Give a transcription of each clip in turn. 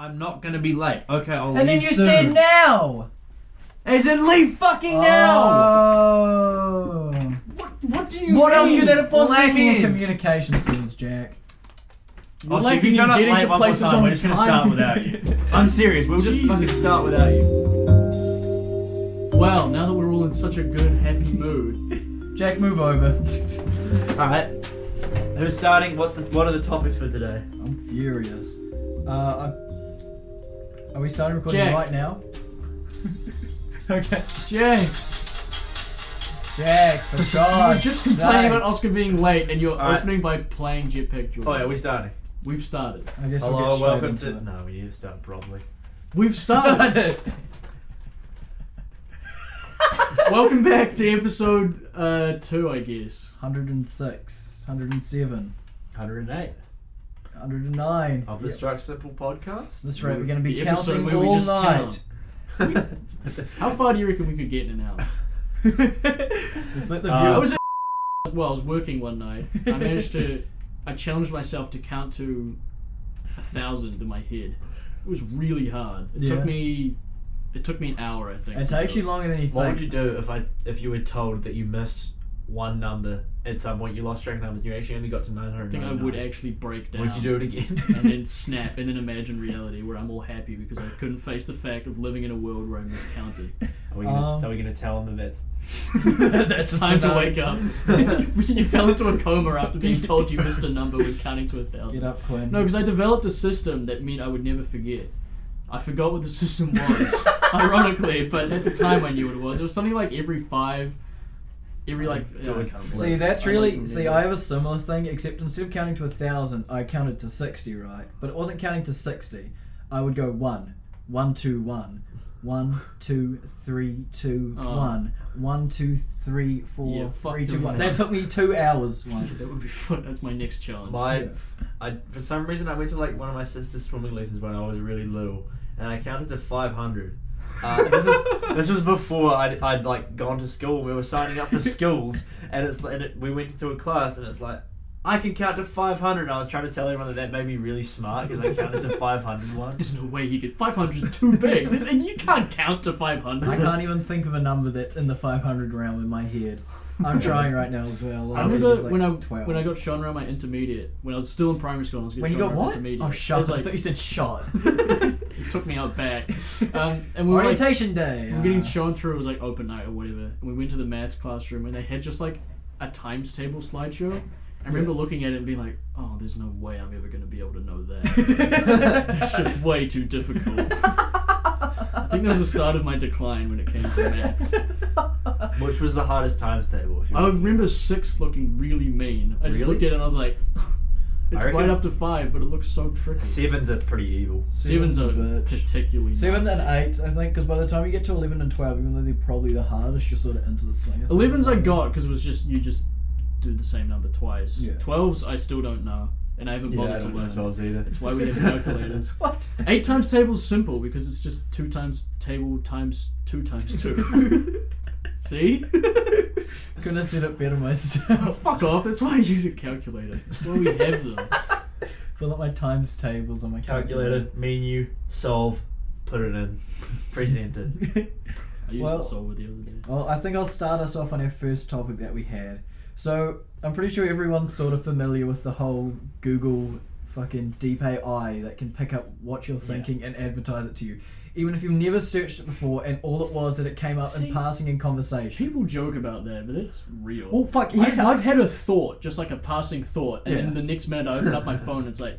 I'm not gonna be late. Okay, I'll leave And then you soon. said now! As in leave fucking now! Oh. What do you mean? What else could that have possibly Lacking in meant? communication skills, Jack. I'll Like if you turn up getting late to one more places time, on we're just gonna time. start without you. I'm serious, we'll just fucking start without you. Well, now that we're all in such a good, happy mood. Jack, move over. Alright. Who's starting? What are the topics for today? I'm furious. Are we starting recording Jack. right now? Okay. Jay, Jack, for you were God's just complaining sake. about Oscar being late, and you're Alright. opening by playing Jetpack Joyride. Oh yeah, we're starting. We've started. I guess we'll Hello, get straight welcome into to... it. No, we need to start properly. We've started. Welcome back to episode 2, I guess. 106, 107, 108 109. of the Yep. Struck Simple podcast. That's right, we're going to be The episode counting where we all just night. count. How far do you reckon we could get in an hour? Let's let the I viewers... was Well, I was working one night. I challenged myself to count to 1,000 in my head. It was really hard. It took me an hour, I think. It takes you longer than you What would think. you do if you were told that you missed one number at some point, you lost track of numbers, and you actually only got to 999? I think I would actually break down. Would you do it again? And then snap, and then imagine reality where I'm all happy because I couldn't face the fact of living in a world where I miscounted. Are we gonna tell them that that's... That's It's time to wake up. You fell into a coma after being told you missed a number when counting to 1,000. Get up, Quinn. No, because I developed a system that meant I would never forget. I forgot what the system was, ironically, but at the time I knew what it was. It was something like every 5, every like... do it. I can't See, remember. that's I really... don't See, remember. I have a similar thing, except instead of counting to 1,000, I counted to 60, right? But it wasn't counting to 60. I would go 1, 1, 2, 1, 1, 2, 3, 2, 1, 1, 2, 3, 4, Yeah, fuck 3, 2, doing 1. that. That took me 2 hours once. That would be fun. That's my next challenge. For some reason, I went to like one of my sister's swimming lessons when I was really little, and I counted to 500. This was before I'd like gone to school. We were signing up for schools, and we went to a class, and it's like, I can count to 500. And I was trying to tell everyone that made me really smart because I counted to 500 once. There's no way you get 500 is too big. And you can't count to 500. I can't even think of a number that's in the 500 realm in my head. I'm trying right now as well. I This remember is like 12. when I got shown around my intermediate, when I was still in primary school, I was getting When you shown got around what? intermediate. Oh, It shot. was I like, thought you said shot. it took me out back. And we were like, Orientation day. we were getting shown through, it was like open night or whatever. And we went to the maths classroom and they had just like a times table slideshow. I remember looking at it and being like, oh, there's no way I'm ever going to be able to know that. It's just way too difficult. I think that was the start of my decline when it came to maths. Which was the hardest times table? If you I remember 6 looking really mean. I just Really? looked at it and I was like, it's I reckon- right up to 5, but it looks so tricky. 7's are pretty evil. 7's are bitch. particularly 7 and nasty. 8, I think, because by the time you get to 11 and 12, even though they're probably the hardest, you're sort of into the swing of 11's I things. got because it was just, you just do the same number twice. Yeah. 12's I still don't know, and I haven't Yeah, I bothered to don't know learn. 12's either. That's why we have calculators. What? 8 times table's simple because it's just 2 times table times 2 times 2. See? Couldn't have said it better myself. Fuck off, that's why I use a calculator. That's why we have them. Fill up my times tables on my Calculator, menu, solve, put it in, press enter. I used Well- the solver the other day. Well, I think I'll start us off on our first topic that we had. So, I'm pretty sure everyone's sort of familiar with the whole Google fucking deep AI that can pick up what you're thinking and advertise it to you. Even if you've never searched it before and all it was that it came up See, in passing in conversation. People joke about that, but it's real. Oh, fuck, here's I've had a thought, just like a passing thought, and Yeah. then the next minute I open up my phone and it's like,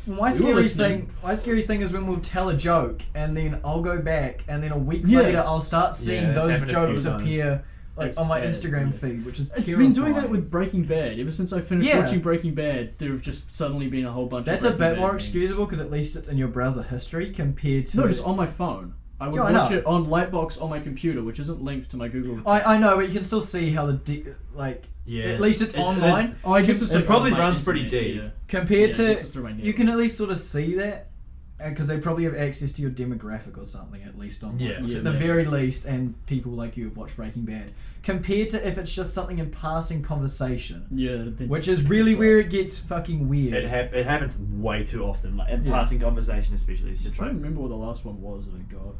My You were scary listening. thing is when we'll tell a joke and then I'll go back and then a week Yeah. later I'll start seeing Yeah, that's those happened a few jokes times. appear like It's on my bad, Instagram yeah. feed, which is it's terrifying. been doing that with Breaking Bad. Ever since I finished Yeah. watching Breaking Bad, there have just suddenly been a whole bunch That's of a Breaking bit more Bad memes. excusable because at least it's in your browser history compared to... No, just on my phone. I would Yeah, I watch know. it on Lightbox on my computer, which isn't linked to my Google. I know, but you can still see how Yeah. at least it's online. Oh, I guess it's It like probably on my runs pretty internet, deep. yeah. Compared Yeah, to... this is through my You network. can at least sort of see that. because they probably have access to your demographic or something, at least on Yeah. which Yeah, at the maybe. very least, and people like you have watched Breaking Bad, compared to if it's just something in passing conversation, Yeah. which is really where it gets fucking weird. It happens way too often, like in Yeah. passing conversation especially. It's I'm just trying like to remember what the last one was that I got.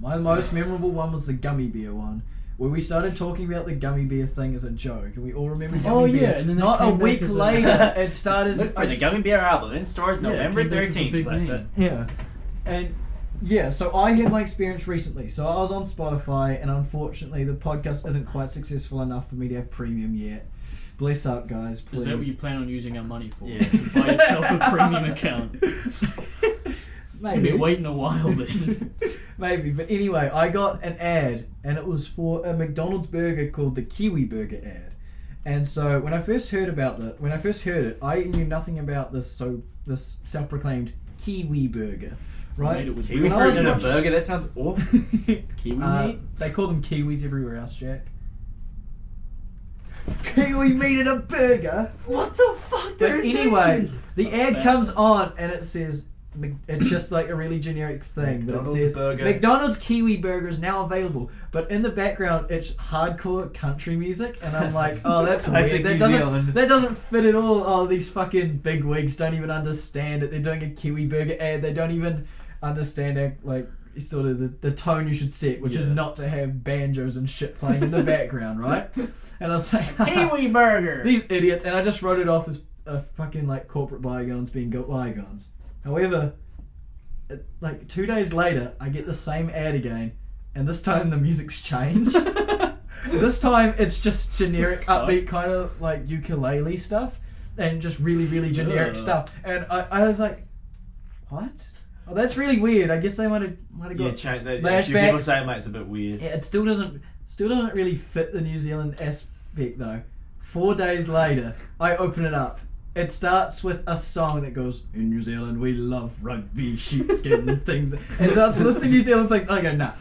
My most memorable one was the gummy bear one, where we started talking about the gummy bear thing as a joke, and we all remember gummy Oh, bear. yeah, and then not it a came back week as a- later, it started. look for the Gummy Bear album in stores November it came back as a 13th. big Like name. that. Yeah, and yeah, so I had my experience recently. So I was on Spotify, and unfortunately, the podcast isn't quite successful enough for me to have premium yet. Bless up, guys. Please. Is that what you plan on using our money for? Yeah. To buy yourself a premium account. Maybe. You'll be waiting a while then. Maybe, but anyway, I got an ad, and it was for a McDonald's burger called the Kiwi Burger ad. And so when I first heard it, I knew nothing about this this self-proclaimed Kiwi Burger, right? Made it with Kiwi When I was fruit in a watching- burger? That sounds awful. Kiwi Uh, meat? they call them Kiwis everywhere else, Jack. Kiwi meat in a burger? What the fuck? But anyway, the ad fat. comes on and it says, it's just like a really generic thing, but it McDonald's says burger. McDonald's Kiwi Burger is now available. But in the background, it's hardcore country music, and I'm like, oh, that's Classic weird. New Zealand. That doesn't fit at all. Oh, these fucking big wigs don't even understand it. They're doing a Kiwi Burger ad. They don't even understand like sort of the tone you should set, which is Yeah. not to have banjos and shit playing in the background, right? And I was like, Kiwi burger! these idiots, and I just wrote it off as a fucking like corporate bygones being bygones. However, like 2 days later, I get the same ad again, and this time the music's changed. This time it's just generic, Fuck. upbeat kind of like ukulele stuff, and just really, really generic Ugh. stuff. And I was like, what? Oh, that's really weird. I guess they might have Yeah, got. change that. Flashback. People saying like it's a bit weird. Yeah, it still doesn't really fit the New Zealand aspect though. 4 days later, I open it up. It starts with a song that goes, "In New Zealand we love rugby, sheepskin and things." And it starts listing New Zealand things. I go, nah.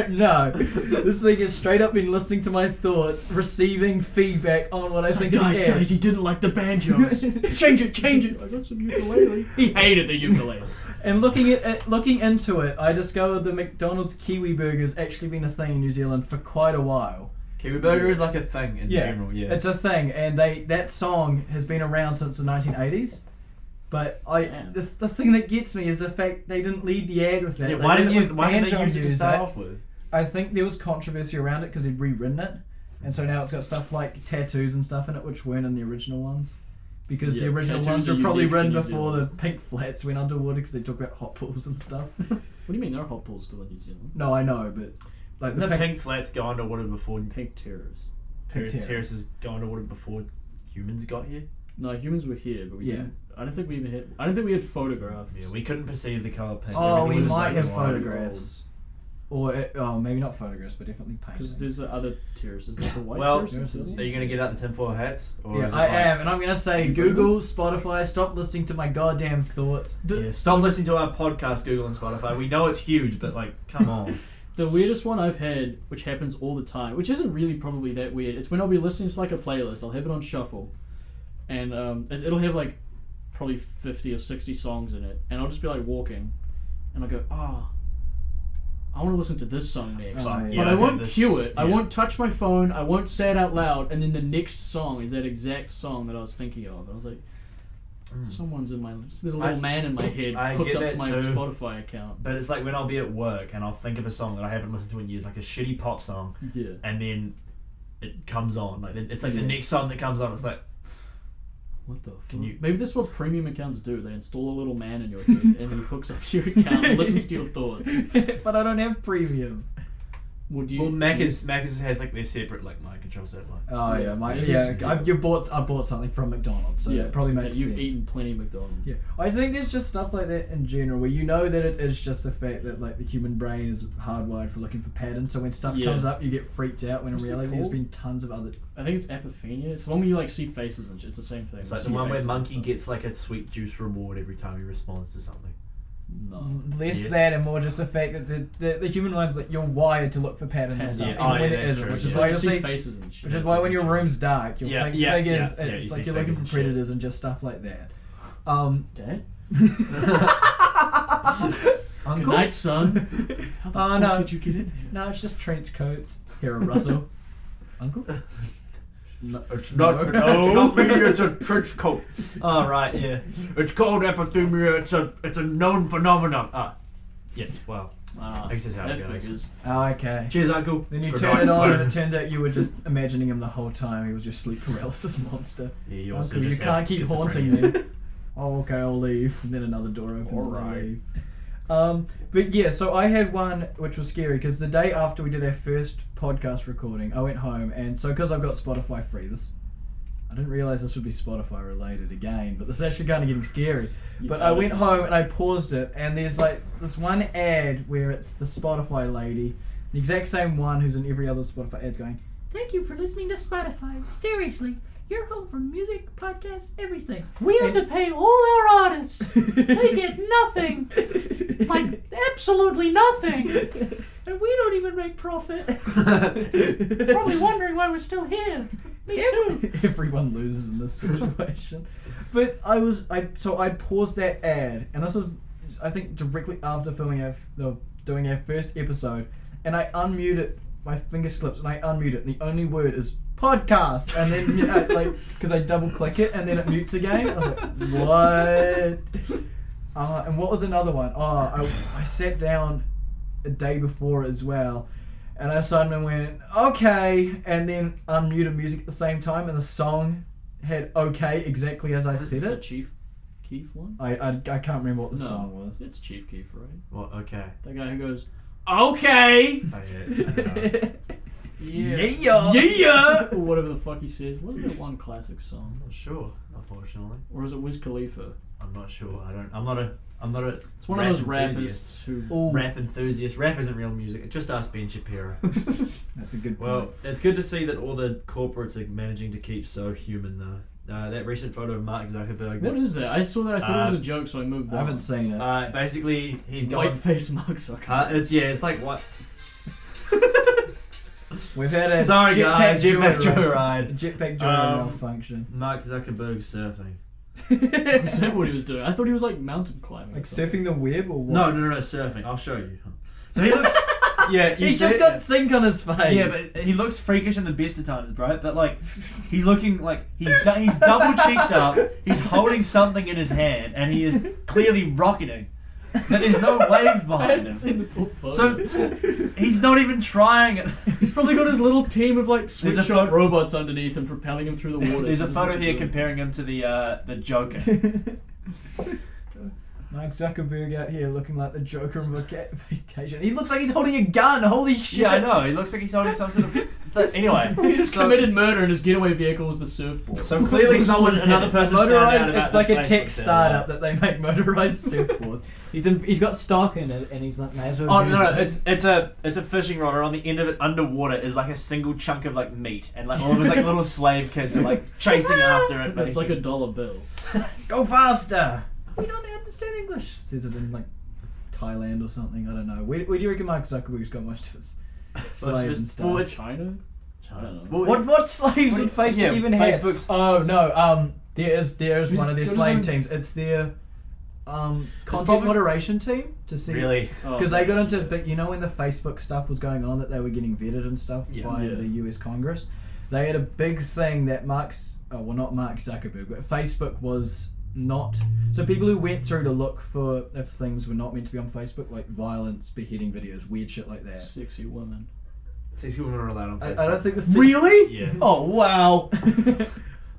No. This thing is straight up been listening to my thoughts, receiving feedback on what I It's think like, of the ad. guys, he didn't like the banjos. Change it. I got some ukulele. He hated the ukulele. And looking into it, I discovered the McDonald's Kiwi Burger's actually been a thing in New Zealand for quite a while. Kiwi burger is like a thing in general. Yeah. It's a thing, and that song has been around since the 1980s. But Damn. the thing that gets me is the fact they didn't lead the ad with that. Yeah, They why did didn't it you? with Why didn't they banjos use it to use start it. off with? I think there was controversy around it because they'd rewritten it, and so now it's got stuff like tattoos and stuff in it which weren't in the original ones. Because the Yeah, original tattoos ones are were probably unique to written New before the Zealand. pink flats went underwater because they talk about hot pools and stuff. What do you mean there are hot pools still in New Zealand? No, I know, but like Didn't the the pink, pink flats go underwater before Pink terrors. Pink terrace. terraces go underwater before humans got here? No, humans were here, but we Yeah. didn't. I don't think we even had. I don't think we had photographs. Yeah, we couldn't perceive the color pink. Oh, Everything we was just might like have white. photographs. Or, maybe not photographs, but definitely Because paintings. there's the other terraces, like the white Well, terraces. Yeah. isn't Are it? you gonna get out the tinfoil hats? Or Yeah, is it I like- am, and I'm going to say Google, Spotify, stop listening to my goddamn thoughts. Yeah, stop listening to our podcast, Google and Spotify. We know it's huge, but like, come on. The weirdest one I've had, which happens all the time, which isn't really probably that weird. It's when I'll be listening to like a playlist. I'll have it on shuffle, and it'll have like probably 50 or 60 songs in it, and I'll just be like walking, and I'll go, I want to listen to this song next. Oh, yeah. But I I won't get this- cue it. I yeah. won't touch my phone. I won't say it out loud. And then the next song is that exact song that I was thinking of. And I was like, someone's in my... There's a little man in my head I hooked get up to that my too. Spotify account. But it's like when I'll be at work and I'll think of a song that I haven't listened to in years, like a shitty pop song, Yeah. and then it comes on. Like it's like Yeah. the next song that comes on. It's like, What the fuck? Can you- Maybe that's what premium accounts do. They install a little man in your head and then he hooks up to your account and listens to your thoughts. But I don't have premium. Would you? well, Macca's has like their separate like mind control satellite. Oh yeah, This is- I bought something from McDonald's, so that probably it's makes like you've sense. eaten plenty of McDonald's. Yeah, I think there's just stuff like that in general where you know that it is just the fact that like the human brain is hardwired for looking for patterns. So when stuff Yeah. comes up, you get freaked out. When What's in it reality, there's called? been tons of other. I think it's apophenia. It's the one where you like see faces and shit. It's the same thing. It's like You the see one where faces and Monkey stuff. gets like a sweet juice reward every time he responds to something. No. Less Yes. that and more just the fact that the human mind's like you're wired to look for patterns and Patterns. stuff, Yeah. even Oh, when yeah, it that's isn't, true, which yeah. is So why you you'll see see. faces and shit. Which is That's why a when good your choice. room's dark, you'll Yeah, think yeah, figures. yeah, yeah, It's you like see you're looking figures for and shit. predators and just stuff like that. Dad? Good Uncle? night, son. How the Oh, fuck no. did you get in here? No, it's just trench coats. Here, Russell. Uncle? No, it's not- it's not me. It's a trench coat. Oh right, yeah. It's called epithemia. It's a known phenomenon. Yeah. Well, Ah, I guess that's how it that goes. figures. Oh, okay. Cheers, Uncle. Then you Good turn night, it on, bud. and it turns out you were just imagining him the whole time. He was your sleep paralysis monster. Yeah, you also Uncle, you just can't have keep haunting schizophrenia. me. Oh, okay, I'll leave. And then another door opens and I Alright. leave. But yeah, so I had one which was scary because the day after we did our first podcast recording, I went home, and so because I've got Spotify free, I didn't realize this would be Spotify related again, but this is actually kind of getting scary. But I went home and I paused it, and there's like this one ad where it's the Spotify lady, the exact same one who's in every other Spotify ad's going, "Thank you for listening to Spotify. Seriously, you're home for music, podcasts, everything. We And- underpay all our artists. They get nothing. Like, absolutely nothing. And we don't even make profit." Probably wondering why we're still here. Me too. Everyone loses in this situation. But I'd paused that ad, and this was, I think, directly after doing our first episode, and I unmuted, my finger slips, and I unmute it, and the only word is podcast, and then because I double click it, and then it mutes again. I was like, what? And what was another one? I sat down a day before as well, and I suddenly went, okay, and then unmuted music at the same time, and the song had okay exactly as I said The it. Chief Keef one? I can't remember what the No. song was. It's Chief Keef, right? Well, okay. That guy who goes, okay! I don't know. Yeah. Or whatever the fuck he says. What is that one classic song? I'm not sure, unfortunately. Or is it Wiz Khalifa? I'm not sure. I'm not a. It's one of those rappers who... Ooh, Rap enthusiast. Rap isn't real music. Just ask Ben Shapiro. that's a good point. Well, it's good to see that all the corporates are managing to keep so human, though. That recent photo of Mark Zuckerberg. What is that? I saw that. I thought it was a joke, so I moved on. I haven't seen it. Basically, he's White got. face Mark Zuckerberg. It's like what? We've had a Sorry, guys. Jetpack joyride. joyride. Jetpack joyride Um, malfunction. Mark Zuckerberg surfing. Is that what he was doing? I thought he was like mountain climbing. or Like something. surfing the web or what? No, surfing. I'll show you. So he looks. Yeah, you He's see just it? got zinc on his face. Yeah, but he looks freakish in the best of times, bro. But like, he's looking like he's double cheeked up. He's holding something in his hand, and he is clearly rocketing. But there's no wave I behind haven't him. seen the full photo. So he's not even trying it. He's probably got his little team of like There's switch a shot photo- robots underneath and propelling him through the water. There's a So photo he's here doing- comparing him to the Joker. Mark Zuckerberg out here looking like the Joker on vacation. He looks like he's holding a gun. Holy shit! Yeah, I know. He looks like he's holding some sort of. Anyway, He just so- committed murder and his getaway vehicle was the surfboard. So clearly, another person. found out Motorized. about It's the like a Facebook tech thing. startup that they make motorized surfboards. He's got stock in it, and he's like, may as well Oh use no! it. It's a fishing rod, and on the end of it, underwater, is like a single chunk of like meat, and like all of his like little slave kids are like chasing after it. It's like a dollar bill. Go faster. We don't understand English. Says it in like Thailand or something. I don't know. Where do you reckon Mark Zuckerberg's got most of his slaves and stuff? well, it's China? I don't know. Well, What slaves would Facebook yeah, even have? Facebook's- Oh no. There is He's one of their got his slave own- teams. It's their content probably- moderation team to see. Really? Because they got into, but you know when the Facebook stuff was going on, that they were getting vetted and stuff by Yeah. the US Congress, they had a big thing that not Mark Zuckerberg, but Facebook was not. So people who went through to look for if things were not meant to be on Facebook, like violence, beheading videos, weird shit like that. Sexy woman. Sexy women are allowed on I Facebook. don't think this. Really? Yeah. Oh wow.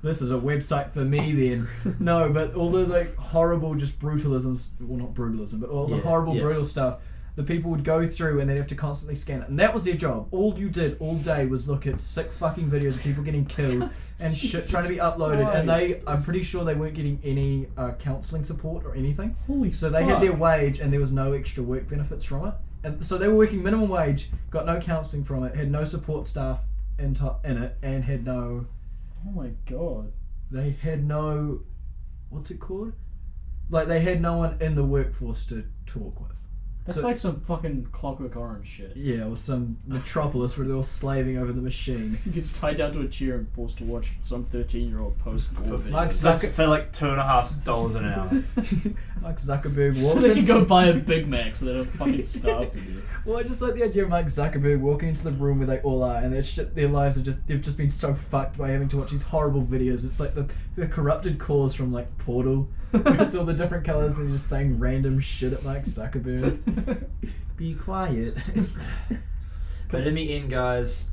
This is a website for me then. No, but all the like horrible just brutalisms, well not brutalism, but all the Yeah, horrible yeah. brutal stuff, the people would go through and they'd have to constantly scan it. And that was their job. All you did all day was look at sick fucking videos of people getting killed and shit trying to be uploaded. And I'm pretty sure they weren't getting any counselling support or anything. Holy So they had their wage and there was no extra work benefits from it. And so they were working minimum wage, got no counselling from it, had no support staff in it, and had no... Oh my god. They had no... What's it called? Like, they had no one in the workforce to talk with. That's like some fucking Clockwork Orange shit. Yeah, or some metropolis where they're all slaving over the machine. He gets tied down to a chair and forced to watch some 13-year-old post gore video. Like For like $2.50 an hour. Mark Zuckerberg So walks they can into... go buy a Big Mac so they don't fucking starve to death. Well, I just like the idea of Mark Zuckerberg walking into the room where they all are, and their lives are they've just been so fucked by having to watch these horrible videos. It's like the corrupted cores from like Portal, where it's all the different colours and they're just saying random shit at Mark Zuckerberg. Be quiet. But in the end, guys,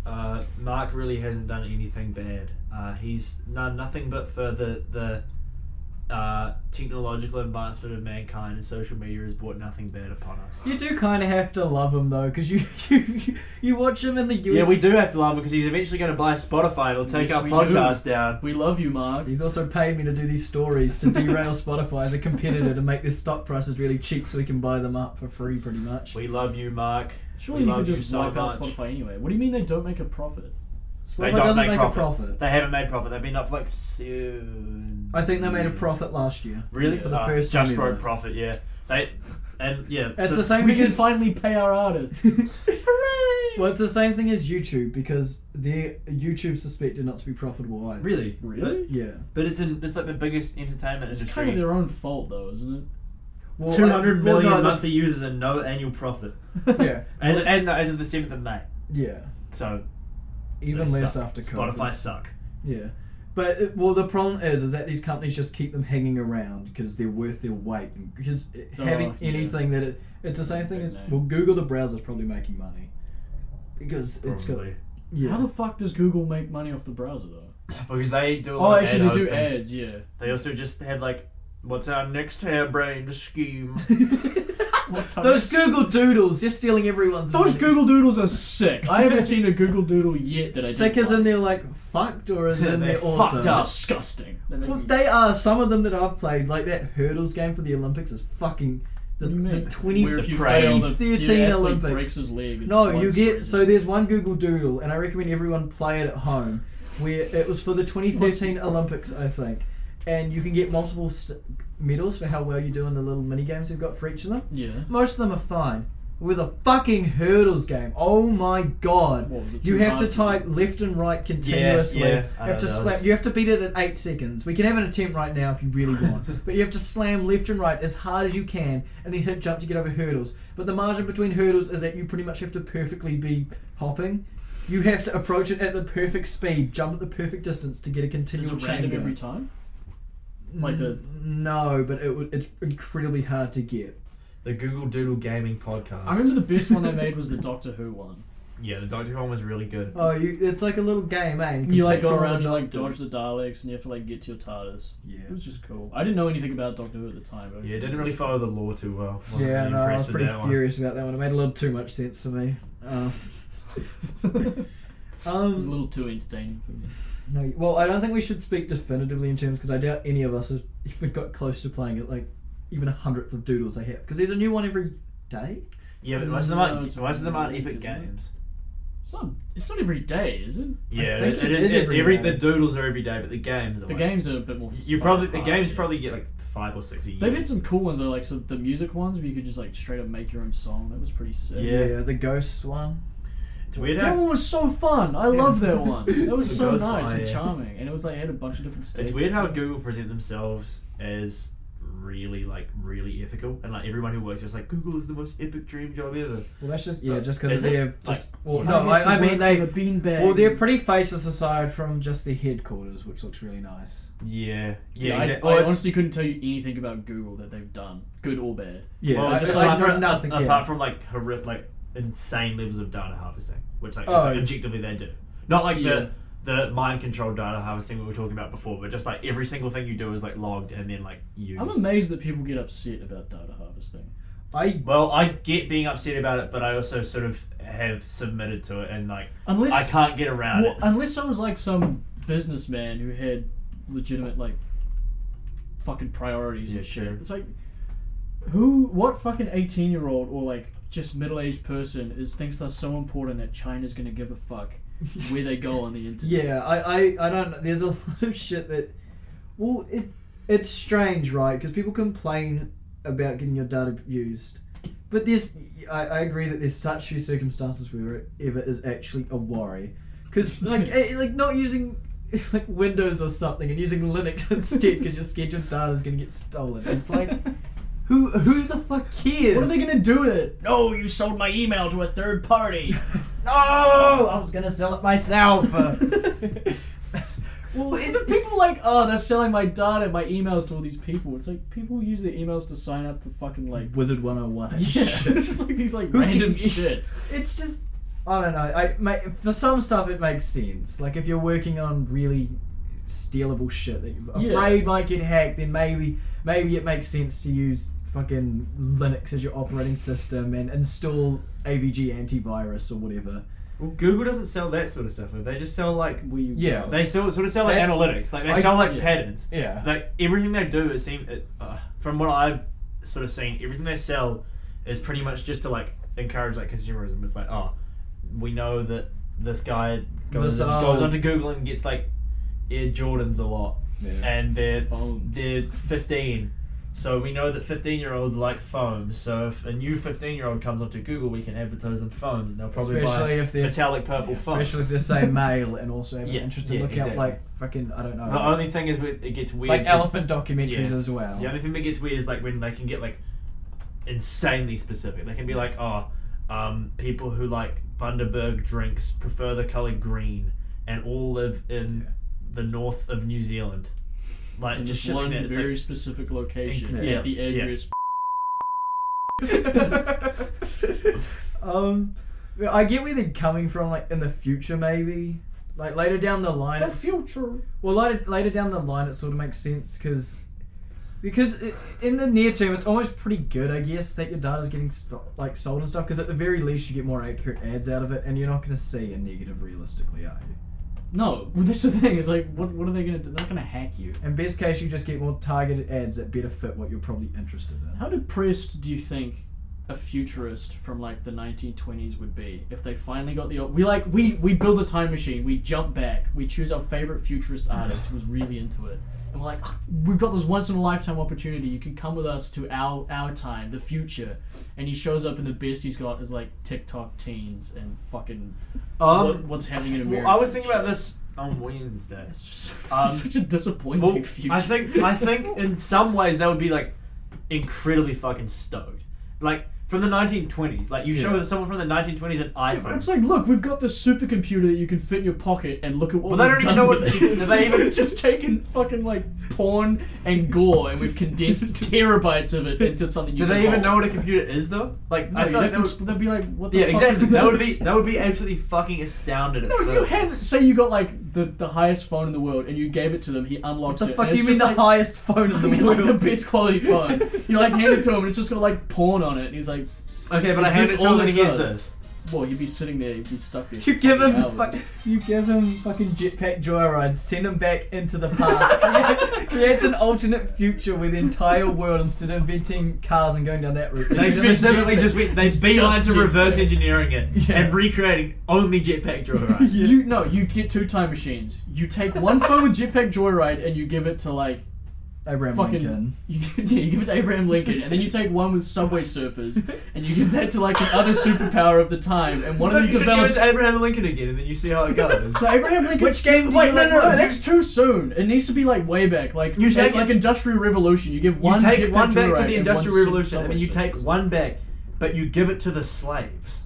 Mark really hasn't done anything bad. He's done nothing but for the technological advancement of mankind, and social media has brought nothing bad upon us. You do kind of have to love him though, because you watch him in the US. Yeah, we do have to love him because he's eventually going to buy Spotify and he'll take Yes, our we podcast do. down. We love you, Mark. He's also paid me to do these stories to derail Spotify as a competitor to make their stock prices really cheap so we can buy them up for free pretty much. We love you, Mark. Surely we you love could just so wipe out much. Spotify anyway. What do you mean they don't make a profit? Spotify don't doesn't make make profit. a profit. They haven't made profit. They've been up for like soon. I think they made a profit last year. Really? For the first time Just ever. wrote profit, yeah. It's It's the same We thing can as finally pay our artists. Hooray! well, it's the same thing as YouTube because YouTube's suspected not to be profitable either. Really? Really? Yeah. But it's like the biggest entertainment It's industry. kind of their own fault though, isn't it? Well, 200 million no, monthly users and no annual profit. Yeah. As of the 7th of May. Yeah. So Even they less suck. after COVID. Spotify suck. Yeah. But the problem is that these companies just keep them hanging around because they're worth their weight. And because having yeah. anything that it's the same thing Big as name. Google the browser's probably making money because it's got Probably. yeah. How the fuck does Google make money off the browser though? Because they do a Oh, lot of actually, ad they do hosting. ads. Yeah. They also just have like, what's our next harebrained scheme? What's Those Google Doodles, they're stealing everyone's Those money. Google Doodles are sick. I haven't seen a Google Doodle yet that I Sick didn't as in like. they're like fucked or as in They're they're awesome. fucked up. Disgusting. They make Well, me- they are. Some of them that I've played, like that hurdles game for the Olympics, is fucking the, What do you the mean? 20 Where if you Prey. fail, the 13 athlete Olympics. breaks his leg. and No, blood you get sprays. so there's one Google Doodle, and I recommend everyone play it at home. Where it was for the 2013 Olympics, I think, and you can get multiple medals for how well you do in the little mini games they've got for each of them. Yeah. Most of them are fine. With a fucking hurdles game, oh my god! What was it, You too have hard to type left and right continuously. yeah, You I have to know slam. those. You have to beat it at 8 seconds. We can have an attempt right now if you really want. But you have to slam left and right as hard as you can, and then hit jump to get over hurdles. But the margin between hurdles is that you pretty much have to perfectly be hopping. You have to approach it at the perfect speed, jump at the perfect distance to get a Is continual it chain random going. every time? Like the No, but it's incredibly hard to get. The Google Doodle Gaming Podcast. I remember the best one they made was the Doctor Who one. Yeah, the Doctor Who one was really good. Oh, it's like a little game, eh? And You like pick go from all around, the you like doctors. dodge the Daleks, and you have to like get to your TARDIS. Yeah. It was just cool. I didn't know anything about Doctor Who at the time. But Yeah, didn't really follow the lore too well. Wasn't Yeah, really no, I was impressed with pretty that one. furious about that one. It made a little too much sense to me. It was a little too entertaining for me. No, well, I don't think we should speak definitively in terms because I doubt any of us have even got close to playing it, like even 100th of Doodles they have. Because there's a new one every day. Yeah, but most of them No, aren't, it's most of them aren't really epic good, isn't it? games. It's not every day, is it? Yeah, think it it is. is every Every day. the doodles are every day, but the games are The like, games are a bit more. You probably the hard, games yeah. probably get like 5 or 6 a year. They've had some cool ones though, like so the music ones where you could just like straight up make your own song. That was pretty sick. Yeah. The Ghosts one. It's weird That how one was so fun. I love that one. That was The so Ghost nice one, and yeah. charming, and it was like it had a bunch of different stages. it's weird how Google present themselves as really ethical, and like everyone who works there is like Google is the most epic dream job ever. Well, that's just But just because is it? they're just. Well, I no, had to I mean work they. from a beanbag. Well, they're pretty faceless aside from just their headquarters, which looks really nice. Yeah, Yeah, exactly. I honestly couldn't tell you anything about Google that they've done, good or bad. Yeah, well, I just like apart from nothing. Yeah. apart from like horrific, like insane levels of data harvesting, which like, Oh. is, like objectively they do. Not like Yeah. the mind controlled data harvesting we were talking about before, but just like every single thing you do is like logged and then like used. I'm amazed that people get upset about data harvesting. Well, I get being upset about it, but I also sort of have submitted to it, and like Unless I can't get around it. unless I was like some businessman who had legitimate like fucking priorities Yeah, and shit. true. It's like what fucking 18-year-old or like just middle-aged person thinks they're so important that China's gonna give a fuck where they go on the internet. Yeah, I don't know. There's a lot of shit that. Well, it's strange, right? Because people complain about getting your data used, But I agree that there's such few circumstances where it ever is actually a worry. Because, like not using like Windows or something and using Linux instead because your scheduled data is going to get stolen. It's like, who the fuck cares? What are they gonna do with it? No, you sold my email to a third party. No, I was going to sell it myself. Well, and the people like, oh, they're selling my data, my emails to all these people. It's like people use their emails to sign up for fucking like Wizard 101 and yeah, shit. it's just like these like Who random can- shit. It's just, I don't know. For some stuff, it makes sense. Like if you're working on really stealable shit that you're afraid might get hacked, then maybe it makes sense to use fucking Linux as your operating system and install AVG antivirus or whatever. Well, Google doesn't sell that sort of stuff. They just sell like Yeah. they sort of sell like That's- analytics. Like they sell like patterns. Yeah. Like everything they do, it seems from what I've sort of seen, everything they sell is pretty much just to like encourage like consumerism. It's like, oh, we know that this guy goes onto Google and gets like Air Jordans a lot, and they're 15. So we know that 15-year-olds like phones. So if a new 15-year-old comes onto Google, we can advertise on phones, and they'll probably buy if they're metallic purple phones. Especially if they say male and also have an Yeah, interest to yeah, look exactly. at like fucking, I don't know. The only thing is it gets weird. like 'cause- elephant documentaries yeah. as well. The only thing that gets weird is like when they can get like insanely specific. They can be like, people who like Bundaberg drinks prefer the color green and all live in the north of New Zealand. Like And just just shit like one that. It's very like, specific location Yeah. at the address. I get where they're coming from, like in the future maybe, like later down the line. future. Well, later down the line, it sort of makes sense because in the near term, it's almost pretty good, I guess, that your data's getting sold and stuff. Because at the very least, you get more accurate ads out of it, and you're not going to see a negative realistically, are you? No, well, that's the thing. It's like, what are they gonna do? They're not gonna hack you. In best case, you just get more targeted ads that better fit what you're probably interested in. How depressed do you think a futurist from like the 1920s would be if they finally got we build a time machine, we jump back, we choose our favorite futurist artist who was really into it, and we're like, we've got this once in a lifetime opportunity. You can come with us to our time, the future. And he shows up, and the best he's got is like TikTok teens and fucking what's happening in America. well, I was thinking about this on Wednesday. It's just such a disappointing Well, future. I think in some ways they would be like incredibly fucking stoked. Like from the 1920s, like you show someone from the 1920s an iPhone. It's like, look, we've got this supercomputer that you can fit in your pocket, and look at what Well, they we've don't even done know what with do it. they even- We've just taken fucking like porn and gore, and we've condensed terabytes of it into something. Do they even know what a computer is though? Like No, I feel like they'd be like, what the yeah, fuck exactly. is this? That would be absolutely fucking astounded at No, first. you had say you got like the highest phone in the world, and you gave it to them. He unlocks What the it. fuck and do you it's mean the just like, highest phone in the like world? the best quality phone. You like hand it to him, and it's just got like porn on it, and he's like, Okay, but Is I hand this it to all him and it he hears does? this. well, he'd be sitting there, he'd be stuck there. You give him hours. you give him fucking jetpack joyrides, send him back into the past, creates an alternate future where the entire world, instead of inventing cars and going down that route, They give him a specifically jetpack. they beeline to just reverse jetpack. engineering it Yeah. and recreating only Jetpack Joyride. You get two time machines. You take one phone with Jetpack Joyride and you give it to like Abraham fucking. Lincoln. You give it to Abraham Lincoln, and then you take one with Subway Surfers, and you give that to like the other superpower of the time, and one No, of you them just give it develops. to Abraham Lincoln again, and then you see how it goes. So Abraham Lincoln. Which game do Wait, you no, like no, most? that's too soon. It needs to be like way back, like You take like it- Industrial Revolution. You give one. You take Jetpack one back to Joyride the and Industrial one Revolution, and then you Subway take Surfers. one back, but you give it to the slaves.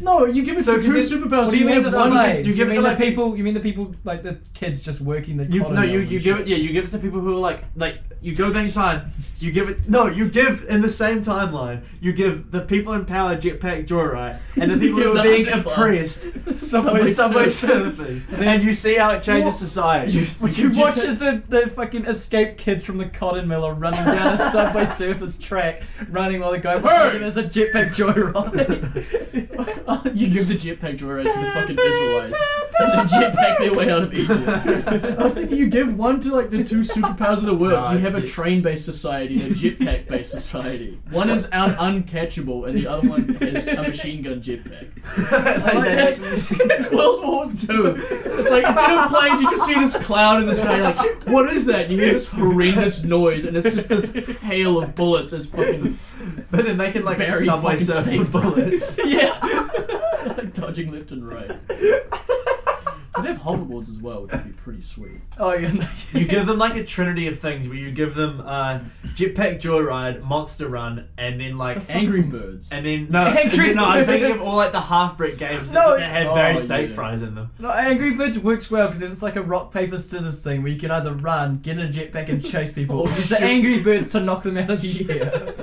No, you give it So to two does it- superpowers. What so do you mean have the one- slaves? you give it to mean like the people? You mean the people like the kids just working the? You cotton no, mills you and give shit? it. Yeah, you give it to people who are like you go back in time. You give it. No, you give in the same timeline. You give the people in power Jetpack Joyride, and the people give who are the being underclass oppressed Subway Subway Surfers. Surfers, and you see how it changes What? society. You watch as the fucking escaped kids from the cotton mill are running down a Subway Surfers track, running while the guy behind him has a jetpack joyride. You give the Jetpack Joyride to the fucking Israelites, and then jetpack their way out of Egypt. I was thinking you give one to like the two superpowers of the world. So you have a train-based society and a jetpack-based society. One is uncatchable, and the other one has a machine gun jetpack. It's World War II. It's like instead of planes, you just see this cloud in the sky. You're like, what is that? And you hear this horrendous noise, and it's just this hail of bullets as fucking But then they can like Bury subway fucking surf state with bullets. Yeah. Like dodging left and right. They'd have hoverboards as well, which would be pretty sweet. Oh yeah. You give them like a trinity of things where you give them Jetpack Joyride, Monster Run, and then like Angry Birds. and then Angry I'm thinking of Birds. all like the half-brick games No. that had Barry Oh, steak yeah. fries in them. No, Angry Birds works well because it's like a rock paper scissors thing where you can either run, get in a jetpack, and chase people, or use the shoot. Angry Birds to knock them out of the air.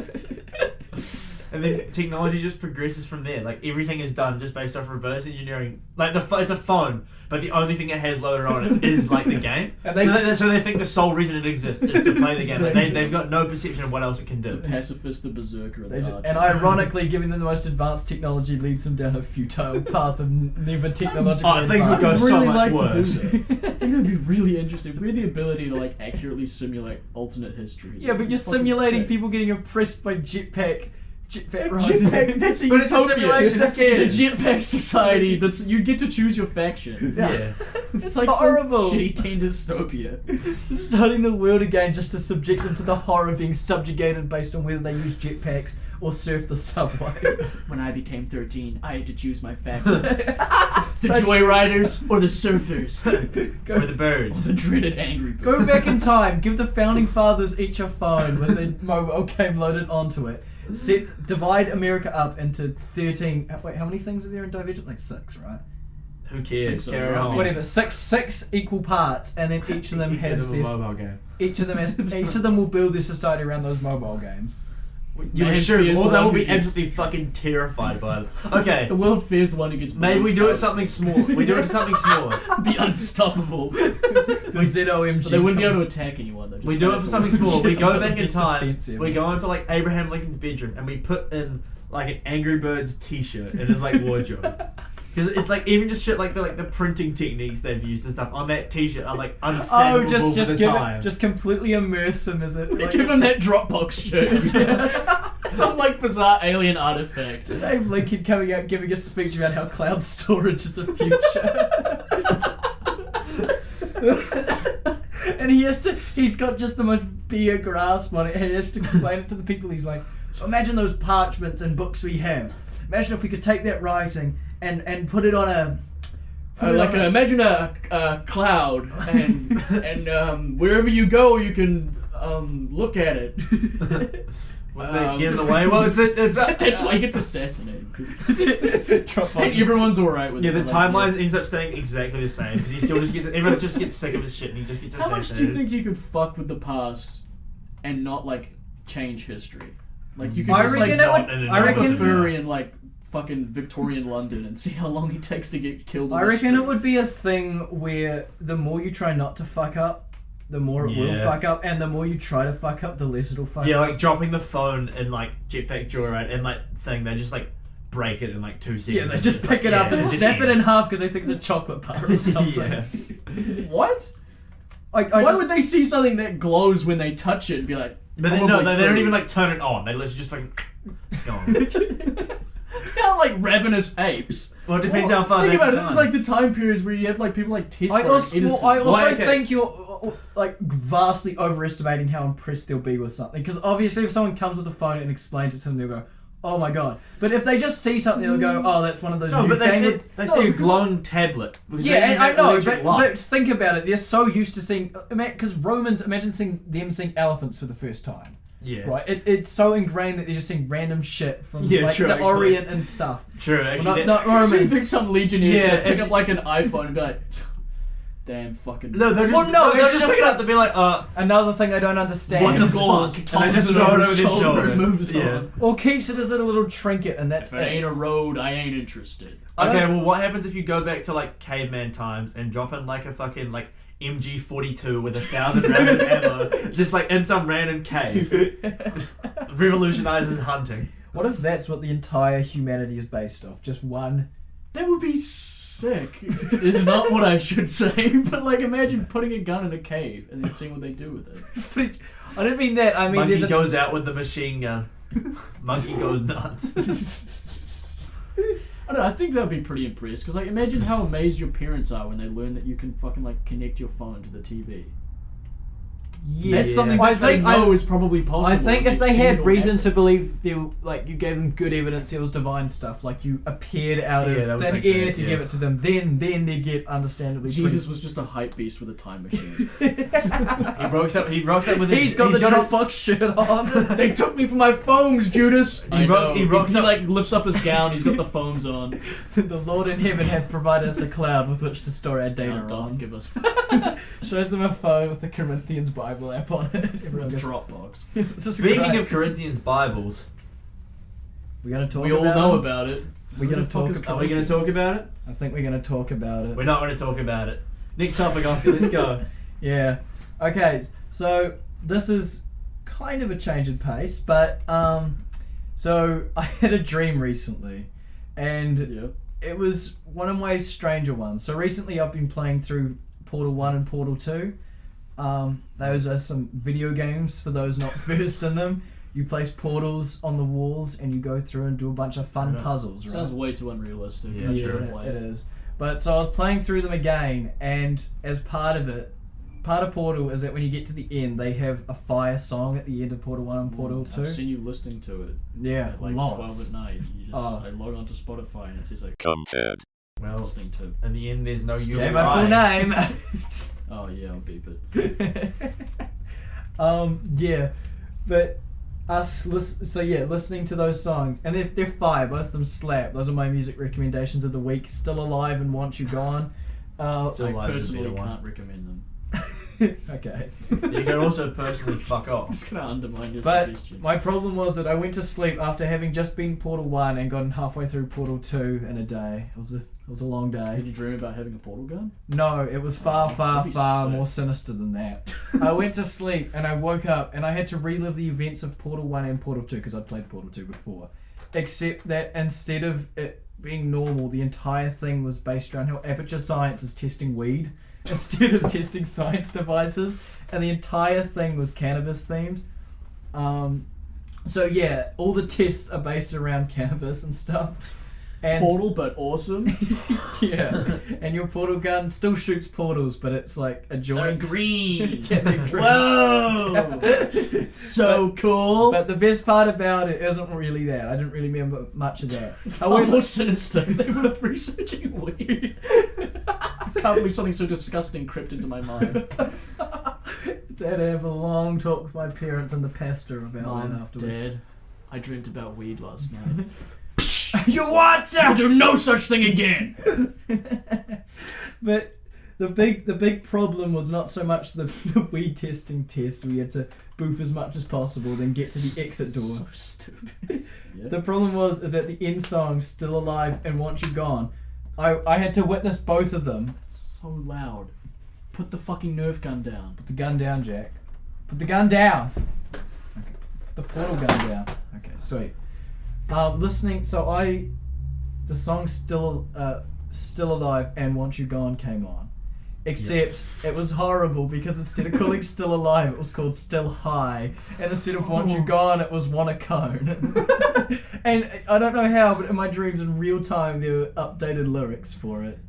And then technology just progresses from there. Like everything is done just based off reverse engineering. Like it's a phone, but the only thing it has loaded on it is like the game. And So they think the sole reason it exists is to play the game. Like, they've got no perception of what else it can The do. pacifist, the berserker, and They the ju- archer. and ironically, giving them the most advanced technology leads them down a futile path of never technologically Oh, things would go advanced. so really much like worse. to do that. I think that'd be really interesting. We had the ability to like accurately simulate alternate history. Yeah, but you're Fucking simulating sick. people getting oppressed by jetpack Jetpack, riding. that's a But it's a utopia. simulation, That's who cares? the jetpack society. This, you get to choose your faction. Yeah. It's like horrible. some shitty teen dystopia. Starting the world again just to subject them to the horror of being subjugated based on whether they use jetpacks or surf the subways. When I became 13, I had to choose my faction. The Joyriders or the Surfers. Or the Or birds. the dreaded Angry Birds. Go back in time, give the founding fathers each a phone with a mobile game loaded onto it. Divide America up into 13. Wait, how many things are there in Divergent? Like 6, right? Who cares? So, Carry right. on. Whatever, six equal parts, and then each of them has Give them a their. mobile game. Each of them will build their society around those mobile games. You Man assume fears all the they one will who be gets- absolutely fucking terrified by them. Okay, The world fears the one who gets maybe we bounced do it out. something small. We do it something smaller. Be unstoppable. The ZOMG. But they wouldn't be able to attack anyone. They're just We do it kind for of something small. We go back in Just time. defensive. We go into like Abraham Lincoln's bedroom and we put in like an Angry Birds T-shirt in his like wardrobe. Because it's like even just shit like the printing techniques they've used and stuff on that T-shirt are like Oh, unfathomable just for the give time. it, just completely immerse him as it. Like, Give him that Dropbox shirt. Some like bizarre alien artifact. Abe Lincoln coming out giving a speech about how cloud storage is the future. And he's got just the most bare grasp on it. He has to explain it to the people. He's like, so imagine those parchments and books we have. Imagine if we could take that writing and put it on a... Imagine a cloud and wherever you go you can look at it. When they give it away. Well, it's That's why he gets assassinated. And everyone's alright with yeah, it. the Like, timeline ends up staying exactly the same because he still just gets everyone just gets sick of his shit and he just gets How assassinated. much do you think you could fuck with the past and not like change history? Like you could I just reckon like it would- not in a I job reckon- as a furry in like fucking Victorian London and see how long it takes to get killed. I reckon it would be a thing where the more you try not to fuck up, the more it will Yeah. fuck up, and the more you try to fuck up, the less it'll fuck Yeah, up. like dropping the phone in like Jetpack Joyride and like thing, they just like break it in like 2 seconds. Yeah, they just It's pick it like, up yeah, and just snap it in ends. half because they think it's a chocolate bar or something. Yeah. What? I Why just- would they see something that glows when they touch it and be like? But then, probably no, they don't furry? even like turn it on. They literally just fucking gone. They're not like ravenous apes. Well, it depends how far Think they about it. can This is time. like the time periods where you have like people like Tesla. I also, and Edison. Why, okay. think you're like vastly overestimating how impressed they'll be with something. Because obviously, if someone comes with a phone and explains it to them, they'll go, "Oh my god!" But if they just see something, they'll go, "Oh, that's one of those." No, but they newfangled-" said they No, say a because- glowing tablet. because they Yeah, use I that know, electric but light. think about it. They're so used to seeing, because Romans, imagine seeing them seeing elephants for the first time. Yeah, Right, it's so ingrained that they're just seeing random shit from Yeah, like true, the actually. Orient and stuff. true. Well, Actually, not that- So you Romans. think some legionnaires Yeah, yeah, pick if- up like an iPhone and be like, "Damn fucking." no, they're just Well, no, they'll it's just just pick it like- up to be like, Another thing I don't understand. What the Damn goals, fuck? tosses And they just it throw it over over his their shoulder shoulder. and moves Yeah. on. Or keeps it as a little trinket, and that's If it ain't a road, I ain't interested. I don't- Okay, well, what happens if you go back to like caveman times and drop in like a fucking like MG42 with 1,000 rounds of ammo, just like in some random cave, revolutionizes hunting. What if that's what the entire humanity is based off? Just one. That would be sick. It's not what I should say, but like imagine putting a gun in a cave and then seeing what they do with it. I don't mean that. I mean Monkey there's a goes out with the machine gun. Monkey goes nuts. I don't know, I think that'd be pretty impressed because like imagine how amazed your parents are when they learn that you can fucking like connect your phone to the TV. Yeah, That's something I that they think know is probably possible. I think if They've they seen had it on reason Netflix. to believe you gave them good evidence it was divine stuff, like you appeared out Yeah, they of would thin think air that, to yeah. give it to them, then they get understandably. Jesus was just a hype beast with a time machine. He rocks up with his... He's got the Dropbox shirt on. They took me for my foams, Judas. He rocks up... like lifts up his gown. He's got the foams on. The Lord in heaven hath provided us a cloud with which to store our data Don't on. give us Shows them a phone with the Corinthians Bible app on it. Everyone goes, Dropbox. "This is Speaking great." of Corinthians Bibles, we're gonna talk. We all about know it? about it. We're Who gonna the fuck talk is about are we going to talk about it? I think we're gonna talk about it. We're not going to talk about it. Next topic, Oscar, let's go. Yeah. Okay. So this is kind of a change of pace, but so I had a dream recently, and Yeah. it was one of my stranger ones. So recently I've been playing through Portal 1 and Portal 2. Those are some video games for those not versed in them. You place portals on the walls and you go through and do a bunch of fun Yeah. puzzles, right? Sounds way too unrealistic. Yeah, I'm sure. sure play It is. But so I was playing through them again, and as part of it, part of Portal is that when you get to the end, they have a fire song at the end of Portal 1 and Portal 2. I've seen you listening to it. Yeah, At like lots. 12 at night. You just Oh. I log onto Spotify and it's just like Compared. Well, listening to. in the end, there's no use Say in my full lying. name. Oh yeah, I'll beep it. Yeah, but listening to those songs, and they're fire. Both of them slap. Those are my music recommendations of the week. Still Alive and Want You Gone. Still I Alive's the personally better one. can't recommend them. Okay. You can also personally fuck I'm off. just gonna undermine your But suggestion. my problem was that I went to sleep after having just been Portal 1 and gotten halfway through Portal 2 in a day. It was a long day. Did you dream about having a portal gun? No, it was far, Oh, far, that'd be far sick. more sinister than that. I went to sleep and I woke up and I had to relive the events of Portal 1 and Portal 2 because I'd played Portal 2 before. Except that instead of it being normal, the entire thing was based around how Aperture Science is testing weed instead of testing science devices. And the entire thing was cannabis themed. So yeah, all the tests are based around cannabis and stuff. And Portal, but awesome. yeah, and your portal gun still shoots portals, but it's like a They're joint. green. Yeah, they're green. Whoa! So cool. But the best part about it isn't really that. I didn't really remember much of that. Far more sinister. They were researching weed. I can't believe something so disgusting crept into my mind. Dad, I have a long talk with my parents and the pastor about that Mom, afterwards. Dad, I dreamt about weed last night. You what? I'll do no such thing again. But the big problem was not so much the weed testing test. We had to boof as much as possible, then get to the exit door. So stupid. Yeah. The problem is that the end song, Still Alive and Want You Gone, I had to witness both of them. So loud. Put the fucking Nerf gun down. Put the gun down, Jack. Put the gun down. Okay. Put the portal gun down. Okay, sweet. Listening, the song Still Alive and Want You Gone came on. Except it was horrible because instead of calling Still Alive, it was called Still High. And instead of Want You Gone, it was Want a Cone. And I don't know how, but in my dreams in real time, there were updated lyrics for it.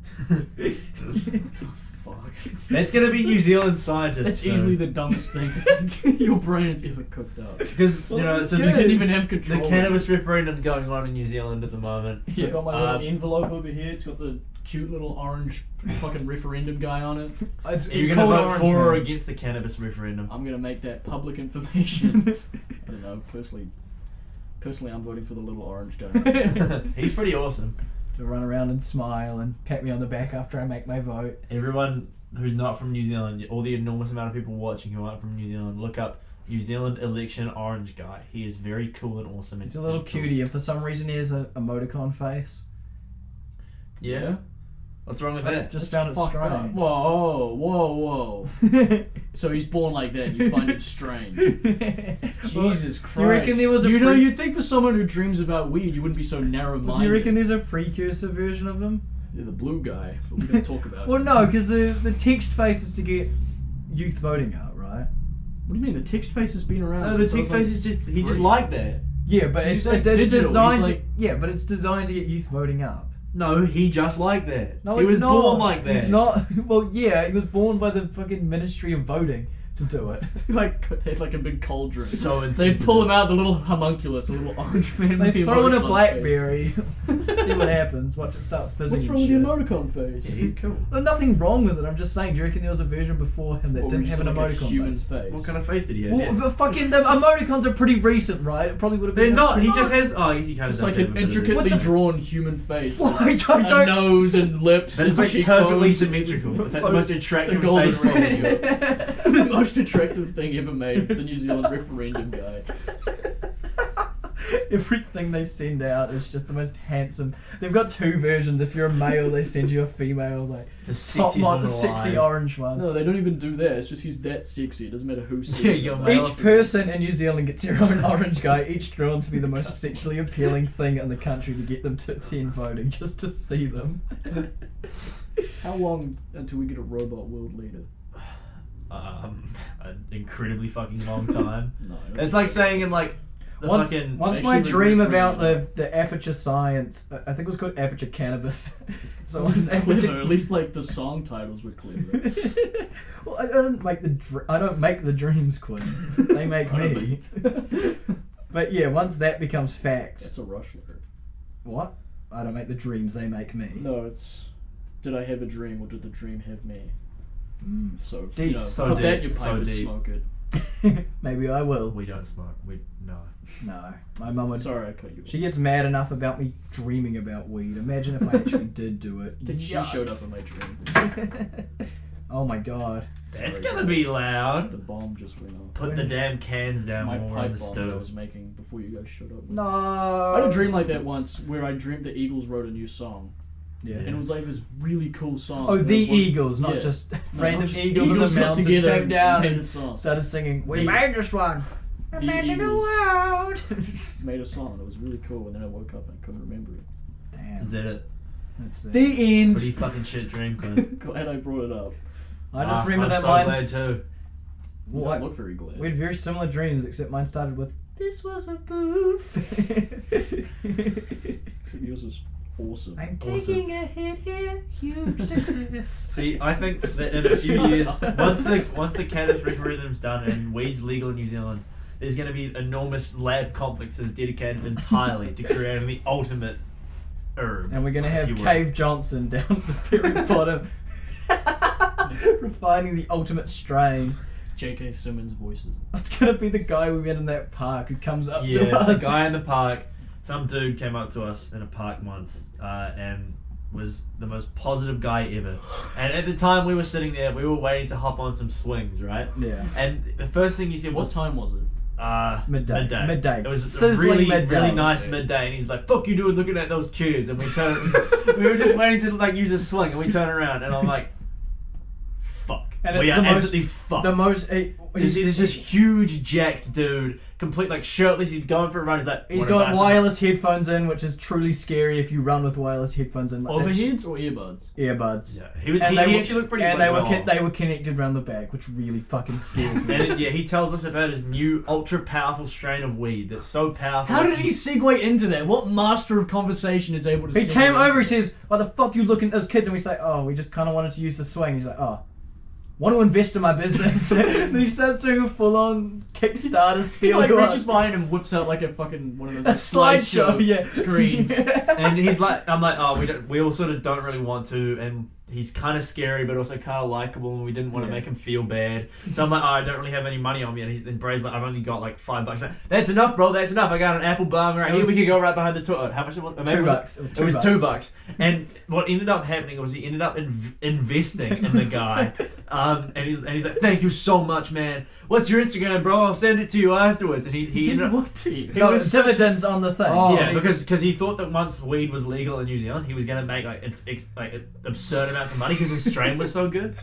Fuck. That's gonna be New Zealand scientists. That's easily the dumbest thing I think your brain has ever cooked up. because you know, so You the, didn't even have the control. cannabis referendum's going on in New Zealand at the moment. I got my little Um, envelope over here. It's got the cute little orange fucking referendum guy on it. It's You're gonna called vote Orange for or Man. against the cannabis referendum? I'm gonna make that public information. I don't know. Personally, I'm voting for the little orange guy. He's pretty awesome. To run around and smile and pat me on the back after I make my vote. Everyone who's not from New Zealand, all the enormous amount of people watching who aren't from New Zealand, look up New Zealand election orange guy. He is very cool and awesome. He's a little cutie, and for some reason he has a emoticon face. Yeah. What's wrong with I that? just found it Fucked up. strange. Whoa. So he's born like that and you find him strange. Jesus Christ. Do you reckon there was a you'd think for someone who dreams about weed, you wouldn't be so narrow-minded. Do you reckon there's a precursor version of him? You're the blue guy, but we're going to talk about Well, it. no, because the text face is to get youth voting out, right? What do you mean? The text face has been around No, the since I text was face is just he just three. like that. Yeah, but He's it's like it's digital, designed he's to like- but it's designed to get youth voting up. No, he just like that. No, he it's was not. born like that. He's not. Well, yeah, he was born by the fucking Ministry of Voting. to do it. Like they had like a big cauldron. So They insensitive. pull him out the little homunculus, a little orange man. They with the throw in a emoticon blackberry, see what happens. Watch it start face. fizzing. What's wrong with and the shit. emoticon face? Yeah, he's cool. There's nothing wrong with it. I'm just saying. Do you reckon there was a version before him that Or didn't just have an like a emoticon human's face? face. What kind of face did he have? Well, the emoticons are pretty recent, right? It probably would have They're been. not. He just has. Oh, I guess he kind of Just like an intricately drawn human face. Well, I A don't. nose and lips But and it's like cheekbones. perfectly symmetrical. It's like the most attractive The golden face. ratio. The most attractive thing ever made is the New Zealand referendum guy. Everything they send out is just the most handsome. They've got two versions. If you're a male, they send you a female, like The top sexiest model, one the sexy alive. orange one. No, they don't even do that. It's just he's that sexy. It doesn't matter who sees Yeah, him. you're male. Each person in New Zealand gets their own orange guy, each drawn to be the most sexually appealing thing in the country to get them to attend voting, just to see them. How long until we get a robot world leader? An incredibly fucking long time. No. It's like saying in like the Once fucking. my actually dream regret about bringing the aperture science, I think it was called aperture cannabis. So once clever. aperture, At least like the song titles were clever. well, I don't make the dreams, Quinn. They make I me. But yeah, once that becomes fact, That's a Rush lyric. what? I don't make the dreams, they make me. No, it's did I have a dream or did the dream have me? Mm. So Deep. you know, So put deep, that in your so pipe and deep. smoke it. Maybe I will. We don't smoke. We no. No, my mum would. Sorry, I cut you. She gets mad enough about me dreaming about weed. Imagine if I actually did do it. Then she Yuck. showed up in my dream. Oh my god. That's Sorry, gonna guys. be The loud. bomb just went off. Put the damn cans down My more on pipe the bomb that I stove. was making before you guys showed up. No. I had a dream like that once where I dreamed the Eagles wrote a new song. Yeah. And it was like this really cool song. Oh, the It was- Eagles, not yeah. just No, random not just Eagles in the got mountains that together came and down made and a song. started singing, we The- made this one. Imagine the Eagles. world. Made a song. It was really cool. And then I woke up and I couldn't remember it. Damn. Is that it? That's it. The end. Pretty fucking shit dream, Quinn. Glad I brought it up. I just remember I'm that so mine's... glad too. You What? don't look very glad. We had very similar dreams, except mine started with, this was a booth. Except yours was awesome. I'm Awesome. taking a hit here, huge success. See, I think that in a few years, once the cannabis referendum's done and weed's legal in New Zealand, there's going to be enormous lab complexes dedicated entirely to creating the ultimate herb. And we're going to if have you will. Cave Johnson down at the very bottom, refining the ultimate strain. J.K. Simmons voices. It's going to be the guy we met in that park who comes up Yeah, to us. the guy in the park. Some dude came up to us in a park once and was the most positive guy ever. And at the time we were sitting there, we were waiting to hop on some swings, right? Yeah. And the first thing he said What was, time was it? Midday. Midday. It was a Sizzling really, midday. really nice Okay. midday, and he's like, "Fuck you doing looking at those kids?" And we were just waiting to like use a swing, and we turn around, and I'm like, "Fuck." And we it's are the most- absolutely fucked. The most... There's this huge jacked dude, complete like shirtless. He's going for a run. He's like, He's "What got a nice- wireless headphones in, which is truly scary if you run with wireless headphones in. Like, that's Overheads or earbuds? Earbuds. Yeah, he was. And He they were- actually looked pretty. And well off. they were connected around the back, which really fucking scares me. And yeah, he tells us about his new ultra powerful strain of weed that's so powerful. How did he segue into that? What master of conversation is able to He segue came into over, he that? says, why the fuck you looking as kids? And we say, oh, we just kind of wanted to use the swing. He's like, oh, want to invest in my business. And he starts doing a full-on Kickstarter He spiel like to reaches us. behind and whips out like a fucking one of those A like, slideshow, yeah. screens. And he's like, I'm like, oh, we all sort of don't really want to, and he's kind of scary, but also kind of likable, and we didn't want to Yeah. make him feel bad. So I'm like, oh, I don't really have any money on me, and Bray's like, I've only got like $5. Like, that's enough, bro. That's enough. I got an apple bomb right It here. was- We could go right behind the toilet. How much it was? Maybe $2. It was $2. And what ended up happening was he ended up investing in the guy. And he's like, thank you so much, man. What's your Instagram, bro? I'll send it to you afterwards. And he ended up. What to you? He No, was such a- dividends on the thing. Oh, Yeah, because he thought that once weed was legal in New Zealand, he was gonna make like like absurd amounts of money because his strain was so good.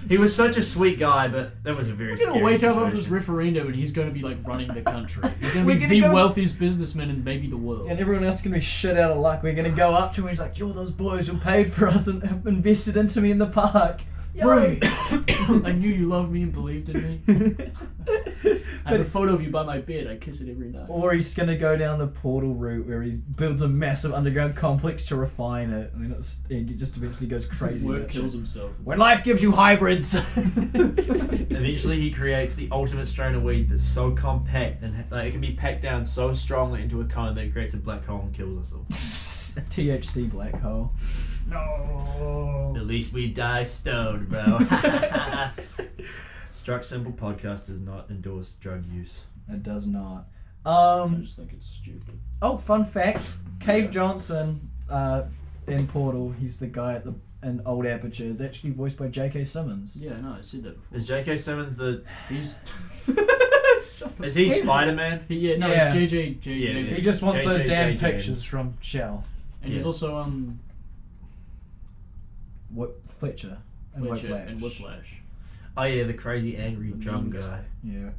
He was such a sweet guy, but that was a very We're gonna scary wake up situation. after this referendum and he's gonna be like running the country. He's gonna We're be gonna the go- wealthiest businessman in maybe the world. And everyone else is going to be shit out of luck. We're going to go up to him and he's like, you're those boys who paid for us and invested into me in the park. Bray, I knew you loved me and believed in me. I have a photo of you by my bed. I kiss it every night. Or he's gonna go down the portal route where he builds a massive underground complex to refine it, and then he just eventually goes crazy. Work with kills it. himself. When life gives you hybrids. Eventually, he creates the ultimate strain of weed that's so compact and like, it can be packed down so strongly into a cone that it creates a black hole and kills us all. A THC black hole. No. At least we die stoned, bro. Struck Simple Podcast does not endorse drug use. It does not. I just think it's stupid. Oh, fun fact: Cave Johnson, in Portal, he's the guy in Old Aperture. Is actually voiced by J.K. Simmons. Yeah, no, I said that before. Is J.K. Simmons the? He's. Is he Spider-Man? Yeah. It's J.J. Yeah, He just wants those damn J.J. pictures from Shell. And he's also Fletcher and Whiplash. Oh yeah, the crazy angry drum guy. Yeah.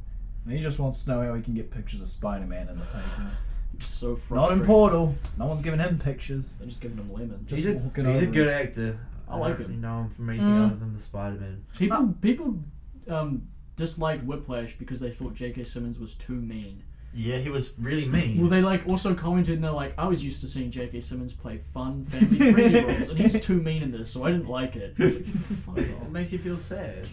And he just wants to know how he can get pictures of Spider-Man in the paper. So frustrating. Not in Portal. No one's giving him pictures. They're just giving him lemon. Just He's a walking good over actor. I like don't him. know him from anything other than the Spider-Man. People disliked Whiplash because they thought J.K. Simmons was too mean. Yeah, he was really mean. Well, they also commented and they're like, I was used to seeing J.K. Simmons play fun, family-friendly roles, and he's too mean in this, so I didn't like it. Fuck It off. makes you feel sad.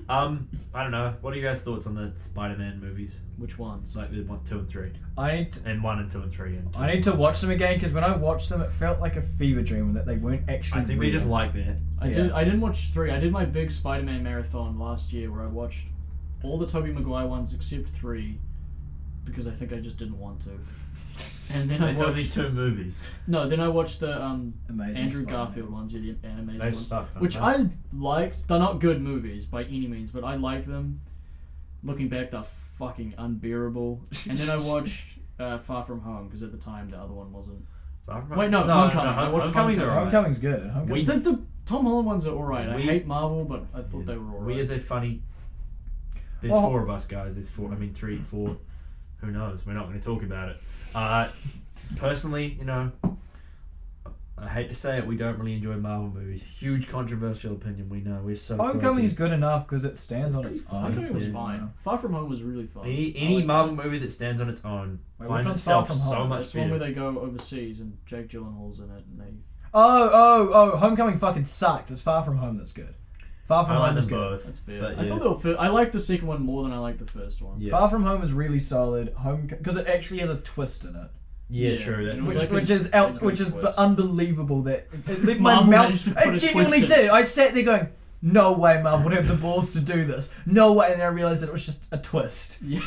I don't know. What are you guys' thoughts on the Spider-Man movies? Which ones? Like the 1, 2, and 3, I and 1 and 2 and 3. And 2. need to watch them again because when I watched them, it felt like a fever dream that they weren't actually. I think we real. just like that. I didn't watch 3. I did my big Spider-Man marathon last year where I watched all the Tobey Maguire ones except 3 because I think I just didn't want to. And then I It's watched... only 2 movies. No, then I watched the Amazing Andrew Spider-Man. Garfield ones, the animated They ones. suck, don't Which they? I liked. They're not good movies by any means, but I liked them. Looking back, they're fucking unbearable. And then I watched Far From Home because at the time the other one wasn't. Homecoming's I watched Homecoming's Homecoming. alright. Homecoming's good. Homecoming. The Tom Holland ones are alright. I We- hate Marvel, but I thought they were alright. We as a funny. There's Well- 4 of us, guys. There's 4. I mean, 3, 4. Who knows? We're not going to talk about it. Personally, I hate to say it, we don't really enjoy Marvel movies. Huge controversial opinion. We know we're so. Homecoming's quirky. good enough because it stands on its own. Homecoming was Yeah. fine. Far From Home was really fun. Any I like Marvel that. movie that stands on its own Wait, finds which one's itself Far From so Home? much That's the one where better. they go overseas and Jake Gyllenhaal's in it and they. Oh! Homecoming fucking sucks. It's Far From Home that's good. Far From I like Home is them good. both. That's fair. But I yeah. thought they were I liked the second one more than I liked the first one. Yeah. Far From Home is really solid. Because it actually has a twist in it. Yeah, Yeah. true. That's It was Which, like which a- is a good which is twist. unbelievable that it left my Marvel mouth. managed to put I a genuinely twist in. did. I sat there going, "No way, Marvel would have the balls to do this. No way!" And then I realized that it was just a twist. Yeah.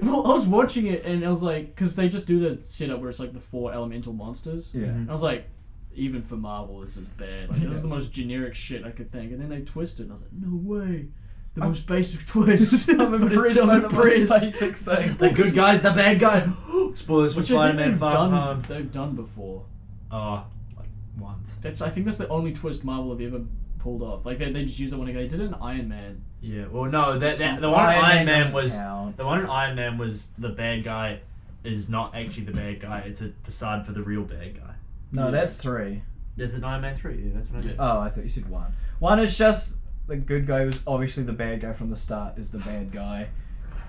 Well, I was watching it and I was like, because they just do the setup where it's like the 4 elemental monsters. Yeah. Mhm. And I was like, even for Marvel, this is bad. Like, this is the most generic shit I could think. And then they twisted, and I was like, no way. The I'm- most basic twist. I'm But it's impressed so by the most impressed. basic thing. The good guy's the bad guy. Spoilers for Which I think Spider-Man they've Far From Home. they've done before. Oh, like once. I think that's the only twist Marvel have ever pulled off. Like they just use that one again. They did it in Iron Man. Yeah. Well, no. The one in Iron Man was count. the one in Iron Man was the bad guy is not actually the bad guy. It's a facade for the real bad guy. No, Yeah. that's 3. There's an Iron Man 3. Yeah, that's what I meant. Oh, I thought you said 1. 1 is just the good guy who's obviously the bad guy from the start is the bad guy.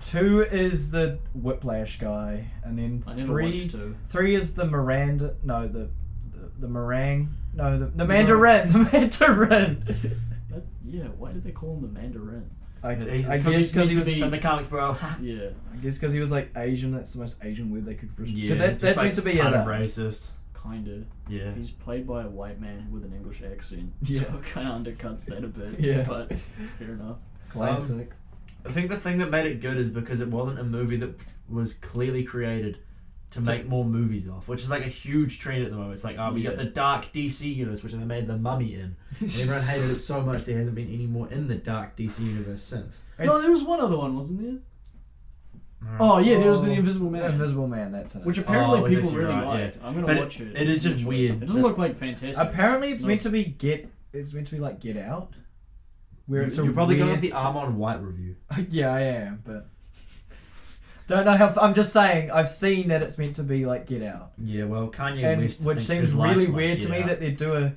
2 is the Whiplash guy, and then I never watched 2. 3 is the Miranda. No, the meringue. No, the Mandarin. The Mandarin. Yeah, why did they call him the Mandarin? I He's- guess he's because he meant was. to be- from the comics, bro. Yeah. I guess because he was like Asian. That's the most Asian word they could. Because Yeah, that's just, meant to be kind it. of racist. Kinda. Yeah. He's played by a white man with an English accent, Yeah. so it kind of undercuts that a bit. Yeah. But fair enough. Classic. I think the thing that made it good is because it wasn't a movie that was clearly created to make more movies off, which is like a huge trend at the moment. It's like, we got Yeah. the dark DC universe, which they made the Mummy in. And everyone hated it so much there hasn't been any more in the dark DC universe since. No, there was one other one, wasn't there? Oh yeah, there was the Invisible Man, Invisible Man. That's it. which apparently Oh, was people actually really right, liked. I'm gonna But watch it. it is just eventually. weird. It doesn't look like fantastic. apparently it's not- meant to be It's meant to be like Get Out, where it's a You're probably going weird with the Armand White review. Yeah, I am, but don't know how. I'm just saying I've seen that it's meant to be like Get Out, Yeah, well, Kanye and West which thinks seems his life's really like weird Get to me Out. that they do a.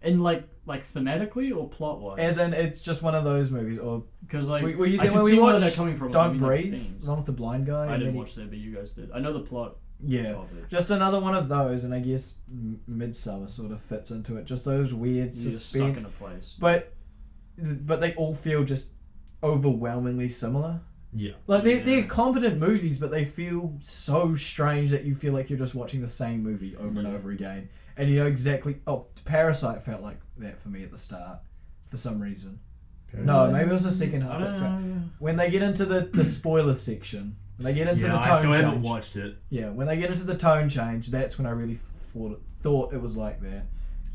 And like like thematically or plot wise? As in, it's just one of those movies. Or Because like were you I there can when we see where watched they're coming from. Don't like, Breathe, themes. the one with the blind guy? I and didn't then watch that, but you guys did. I know the plot. Yeah, of it. just another one of those, and I guess Midsummer sort of fits into it. Just those weird You're suspense, stuck in a place. but they all feel just overwhelmingly similar. Yeah. Like they're Yeah. competent movies, but they feel so strange that you feel like you're just watching the same movie over and Yeah. over again, and you know exactly. Oh, Parasite felt like that for me at the start, for some reason. No, maybe it was the second half. I don't know. When they get into the spoiler section, when they get into the I tone still haven't change. watched it. Yeah, when they get into the tone change, that's when I really thought it was like that.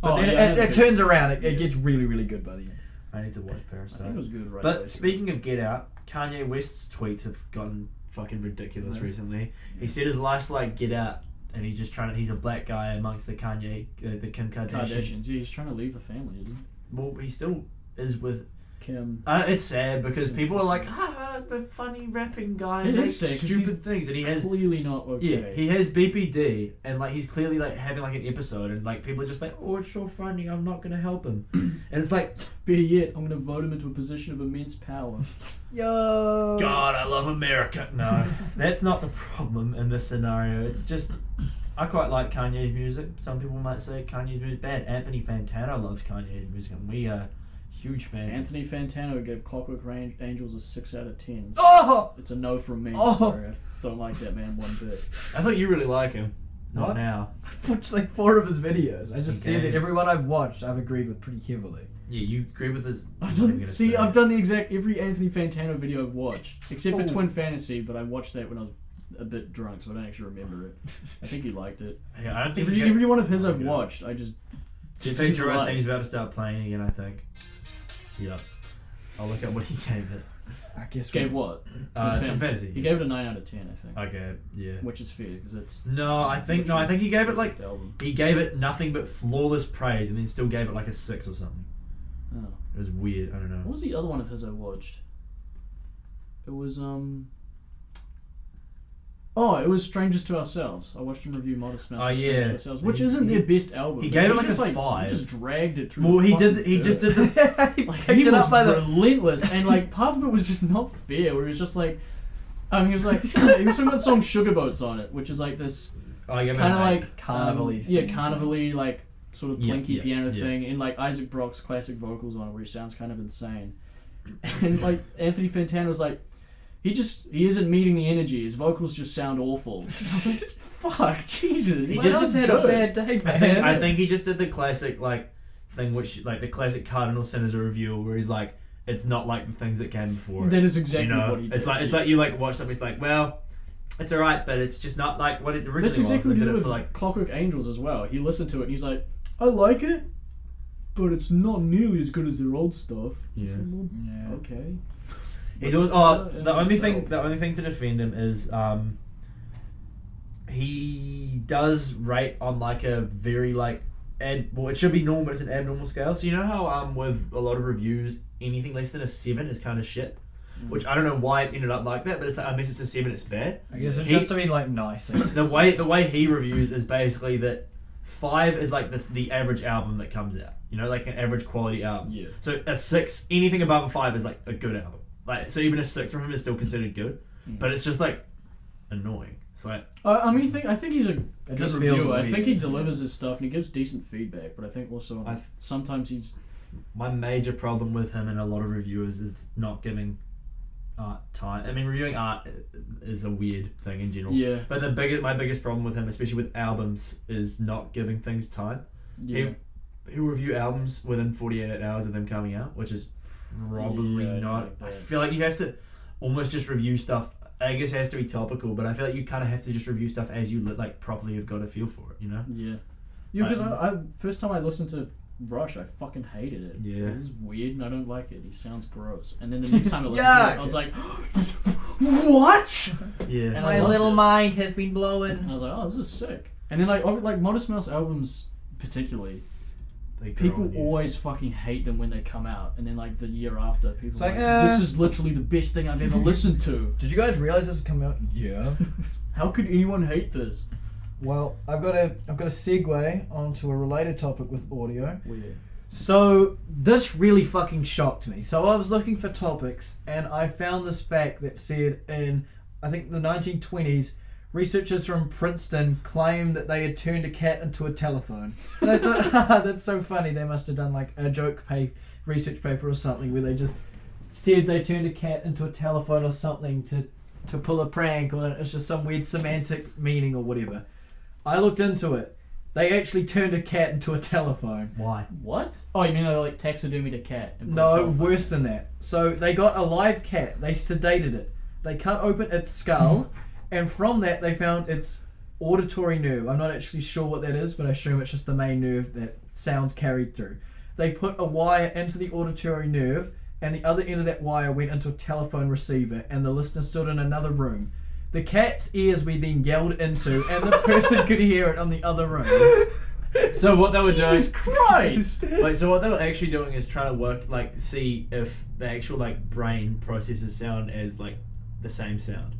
But Oh, then yeah, it turns around. It yeah. gets really, really good by the end. I need to watch I Parasite. think it was good right away, But too. speaking of Get Out, Kanye West's tweets have gotten fucking ridiculous Nice. recently. He Yeah. said his life's like Get Out, and he's just he's a black guy amongst the the Kim Kardashian. Kardashians, yeah, he's trying to leave the family, isn't he? Well, he still is with. Kim. It's sad because people are like, the funny rapping guy It is makes sad 'cause stupid he's things, and he has. Clearly not okay. Yeah, he has BPD, and like he's clearly like having like an episode, and like people are just like, oh, it's so funny, I'm not gonna help him, and it's like, Better yet, I'm gonna vote him into a position of immense power. Yo. God, I love America. No, that's not the problem in this scenario. It's just, I quite like Kanye's music. Some people might say Kanye's music bad. Anthony Fantano loves Kanye's music, and we are huge fans. Anthony Fantano gave Clockwork Angels a 6 out of 10. So Oh. it's a no from me. Oh. Sorry, I don't like that man one bit. I thought you really like him. Not What? now. I've watched like 4 of his videos. I just Okay. said that everyone I've watched, I've agreed with pretty heavily. Yeah, you agree with his. I've what I'm done, gonna see, say. I've done the exact every Anthony Fantano video I've watched, except for Oh. Twin Fantasy, but I watched that when I was a bit drunk, so I don't actually remember it. I think you liked it. Yeah, I don't think Every one of his I've Yeah. watched, I just Jimmy Gerard like. thing is about to start playing again, I think. Yep. I'll look at what he gave it. I guess. Gave what? Twin Fantasy. He gave it a 9 out of 10, I think. Okay, yeah. Which is fair, because it's... No, I think he gave it like perfect album. he gave it nothing but flawless praise, and then still gave it like a 6 or something. Oh. It was weird. I don't What know. was the other one of his I watched? It was, Oh, it was Strangers to Ourselves. I watched him review Modest Mouse. Oh, and yeah. Strangers to Ourselves, which He- isn't he- their best album. he but gave it like just, a 5. He just dragged it through. Well, the he fucking did. He dirt. just did the. he Like, picked he it was up by the. relentless, and like part of it was just not fair. Where he was just like, he was like, he was talking about the song "Sugar Boats" on it, which is like this Oh, you kind of like Carnival-y yeah, thing. carnival-y like sort of Yeah, plinky yeah, piano yeah. thing, and like Isaac Brock's classic vocals on it, where he sounds kind of insane, and like Anthony Fantano was like, he isn't meeting the energy. His vocals just sound awful. I was like, fuck, Jesus. He He just just had a bad day, man. I think he just did the classic like thing, which like the classic Cardinal Sin as a reviewer, where he's like, it's not like the things that came before. That is exactly you know, what he did. it's like you like watch something. It's like, well, it's alright, but it's just not like what it originally That's exactly was. what he They did with for like Clockwork Angels as well. He listened to it and he's like, I like it, but it's not nearly as good as their old stuff. Yeah. I said, well, Yeah. okay. He's always, in the only itself. thing to defend him is he does rate on like a very like it should be normal, but it's an abnormal scale. So you know how with a lot of reviews anything less than a 7 is kind of shit, which I don't know why it ended up like that, but it's like unless it's a 7 it's bad. I guess it's He- just to be like nice. I guess. The way he reviews is basically that 5 is like the average album that comes out, you know, like an average quality album. Yeah. So a 6, anything above a 5 is like a good album. Like so even a 6 from him is still considered good, but it's just like annoying. It's like I mean, I think he's a good just feels reviewer. I weird. think he delivers his stuff and he gives decent feedback, but I think also I- sometimes he's my major problem with him and a lot of reviewers is not giving art time. I mean, reviewing art is a weird thing in general. yeah. But my biggest problem with him, especially with albums, is not giving things time. Yeah. He'll review albums within 48 hours of them coming out, which is probably Yeah, I not. like that. I feel like you have to almost just review stuff. I guess it has to be topical, but I feel like you kind of have to just review stuff as you like properly have got a feel for it, you know? Yeah. Yeah, because I- I first time I listened to Rush, I fucking hated it. Yeah. This is weird and I don't like it. He sounds gross. And then the next time I listened to Yuck. it, I was like, what? Yeah. And I loved it. mind has been And blowing. I was like, oh, this is sick. And then like Modest Mouse albums particularly, They grow people on you. always fucking hate them when they come out. And then like the year after, people It's are like, like, this is literally the best thing I've ever listened to. Did you guys realize this is coming out? Yeah. How could anyone hate this? Well, I've got a segue onto a related topic with audio. Weird. So this really fucking shocked me. So I was looking for topics and I found this fact that said in, I think, the 1920s, researchers from Princeton claimed that they had turned a cat into a telephone. And I thought, haha, that's so funny. They must have done like a research paper or something where they just said they turned a cat into a telephone or something to pull a prank, or it's just some weird semantic meaning or whatever. I looked into it. They actually turned a cat into a telephone. Why? What? Oh, you mean they like taxidermied a cat? And put a No, telephone? worse than that. So they got a live cat. They sedated it. They cut open its skull, and from that they found its auditory nerve. I'm not actually sure what that is, but I assume it's just the main nerve that sounds carried through. They put a wire into the auditory nerve, and the other end of that wire went into a telephone receiver, and the listener stood in another room. The cat's ears were then yelled into, and the person could hear it on the other room. So what they were Jesus doing, Christ! so what they were actually doing is trying to work, like, see if the actual like brain processes sound as like the same sound,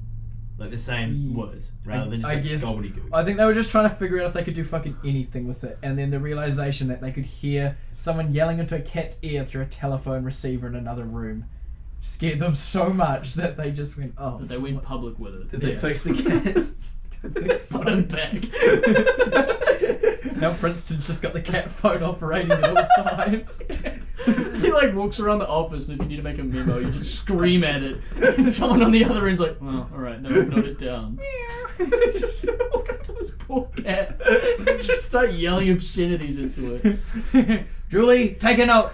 like the same words, rather than just I like guess- gobbledygook. I think they were just trying to figure out if they could do fucking anything with it, and then the realization that they could hear someone yelling into a cat's ear through a telephone receiver in another room scared them so much that they just went, oh. But they went public with it. Did they Yeah. fix the cat? Put him back. Now Princeton's just got the cat phone operating at all times. He like walks around the office, and if you need to make a memo, you just scream at it, and someone on the other end's like, "Well, all right, no, note it down." Just walk up to this poor cat, and just start yelling obscenities into it. Julie, take a note.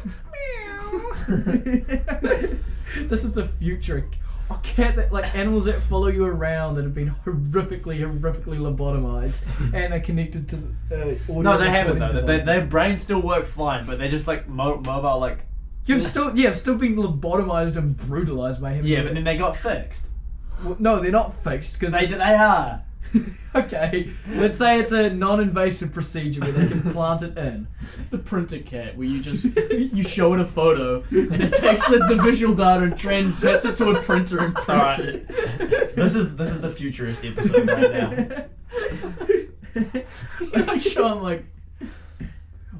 This is the future. A cat that, like, animals that follow you around that have been horrifically lobotomized and are connected to audio. No, they haven't recording though. devices. Their brains still work fine, but they're just like mobile, like. You've still been lobotomized and brutalized by him. Yeah, but then they got fixed. Well, no, they're not fixed because They are. okay. Let's say it's a non-invasive procedure where they can plant it in. The printer cat, where you just you show it a photo, and it takes the visual data and transmits it to a printer and prints Alright. it. This is the futurist episode right now. I show him like.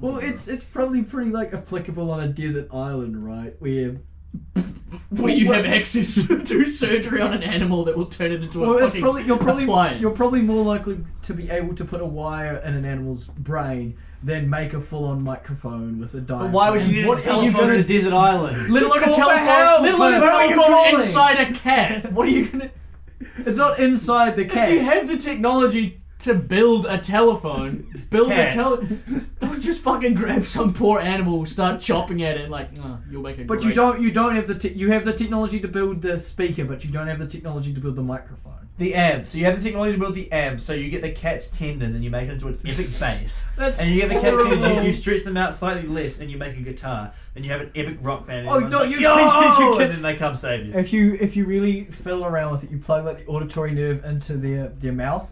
Well, it's probably pretty like applicable on a desert island, right? Where you have access to do surgery on an animal that will turn it into a Well, it's fucking probably appliance. you're probably more likely to be able to put a wire in an animal's brain than make a full-on microphone with a diaphragm. But why would you need a What are you telephone gonna in a desert island? Little like a Call for telephone, help! little like a What are you telephone calling? inside a cat. What are you gonna? It's not inside the cat. If you have the technology to build a telephone, Cat. don't just fucking grab some poor animal, start chopping at it like, oh, you'll make a. But great... you don't have you have the technology to build the speaker, but you don't have the technology to build the microphone. The amp. So you have the technology to build the amp. So you get the cat's tendons and you make it into an epic bass. That's And you get the cat's tendons, horrible. you stretch them out slightly less, and you make a guitar. Then you have an epic rock band. And Oh, everyone's no, like, you "Yo!" can- And then they come save you. If you really fiddle around with it, you plug like the auditory nerve into their mouth,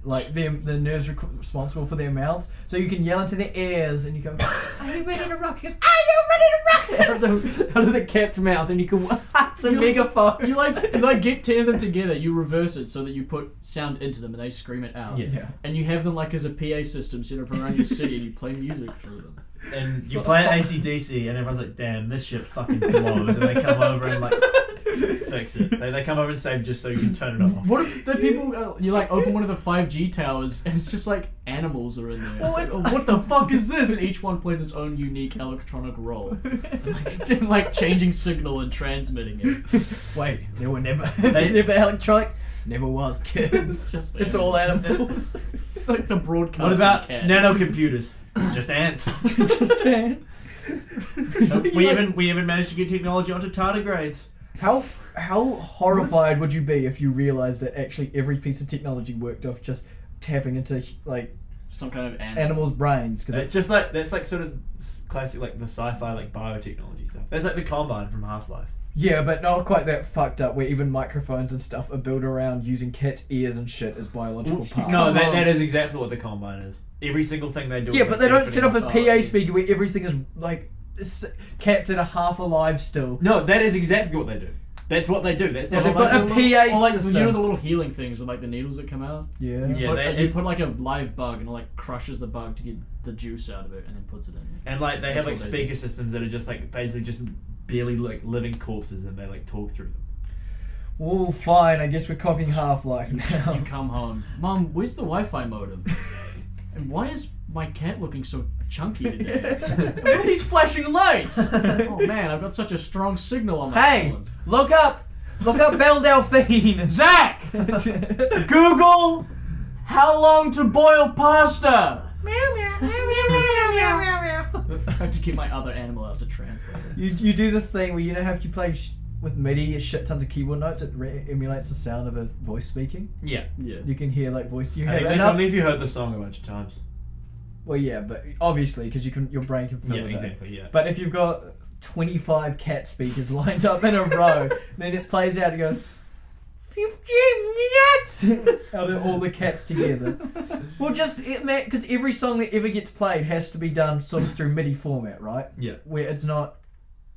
like the nerves responsible for their mouths, so you can yell into their ears and you go, "Are you ready to rock?" He goes, "Are you ready to rock?" out of the cat's mouth, and you can it's a You- megaphone. You like get 10 of them together, you reverse it so that you put sound into them and they scream it out. Yeah. And you have them like as a PA system set up around your city and you play music through them. And you play AC/DC, and everyone's like, "Damn, this shit fucking blows." And they come over and like fix it. They come over and save just so you can turn it off. What if the people you like open one of the 5G towers and it's just like animals are in there? Well, It's like, oh, what the fuck is this? And each one plays its own unique electronic role, like changing signal and transmitting it. Wait, there were never never electronics. Never was, kids. Just It's all animals. like the broadcast. What about cat. nanocomputers? Just ants. Just dance. we even managed to get technology onto tardigrades. How horrified would you be if you realized that actually every piece of technology worked off just tapping into like some kind of animal? animals' brains? Because It's just like that's like sort of classic like the sci-fi like biotechnology stuff. That's like the Combine from Half-Life. yeah, but not quite that fucked up. Where even microphones and stuff are built around using cat ears and shit as biological parts. No, that is exactly what the Combine is. Every single thing they do. Yeah, is but like they don't set up a benefiting- PA speaker where everything is like cats that are half alive still. No, that is exactly what they do. That's what they do. That's Yeah, what they've got a PA or like, system. you know the little healing things with like the needles that come out. Yeah. Yeah, You put like a live bug and it like crushes the bug to get the juice out of it and then puts it in. And like they have like That's what they speaker systems that are just like basically just barely like living corpses, and they like talk through them. Well, fine. I guess we're copying Half-Life now. You come home, Mom, where's the Wi-Fi modem? And why is my cat looking so chunky today? What are these flashing lights? Oh man, I've got such a strong signal on my Hey, phone. look up Belle Delphine. Zach! Google how long to boil pasta. I have to keep my other animal out to translate it. You do the thing where you know how if you play with MIDI, a shit tons of keyboard notes, it emulates the sound of a voice speaking. Yeah. Yeah. You can hear like voice. You I have think that's enough. only if you heard the song a bunch of times. Well, yeah, but obviously because your brain can fill Yeah, it. exactly. Yeah. But if you've got 25 cat speakers lined up in a row, then it plays out and goes 15 minutes out of all the cats together. Well, just because every song that ever gets played has to be done sort of through MIDI format, right? Yeah. Where it's not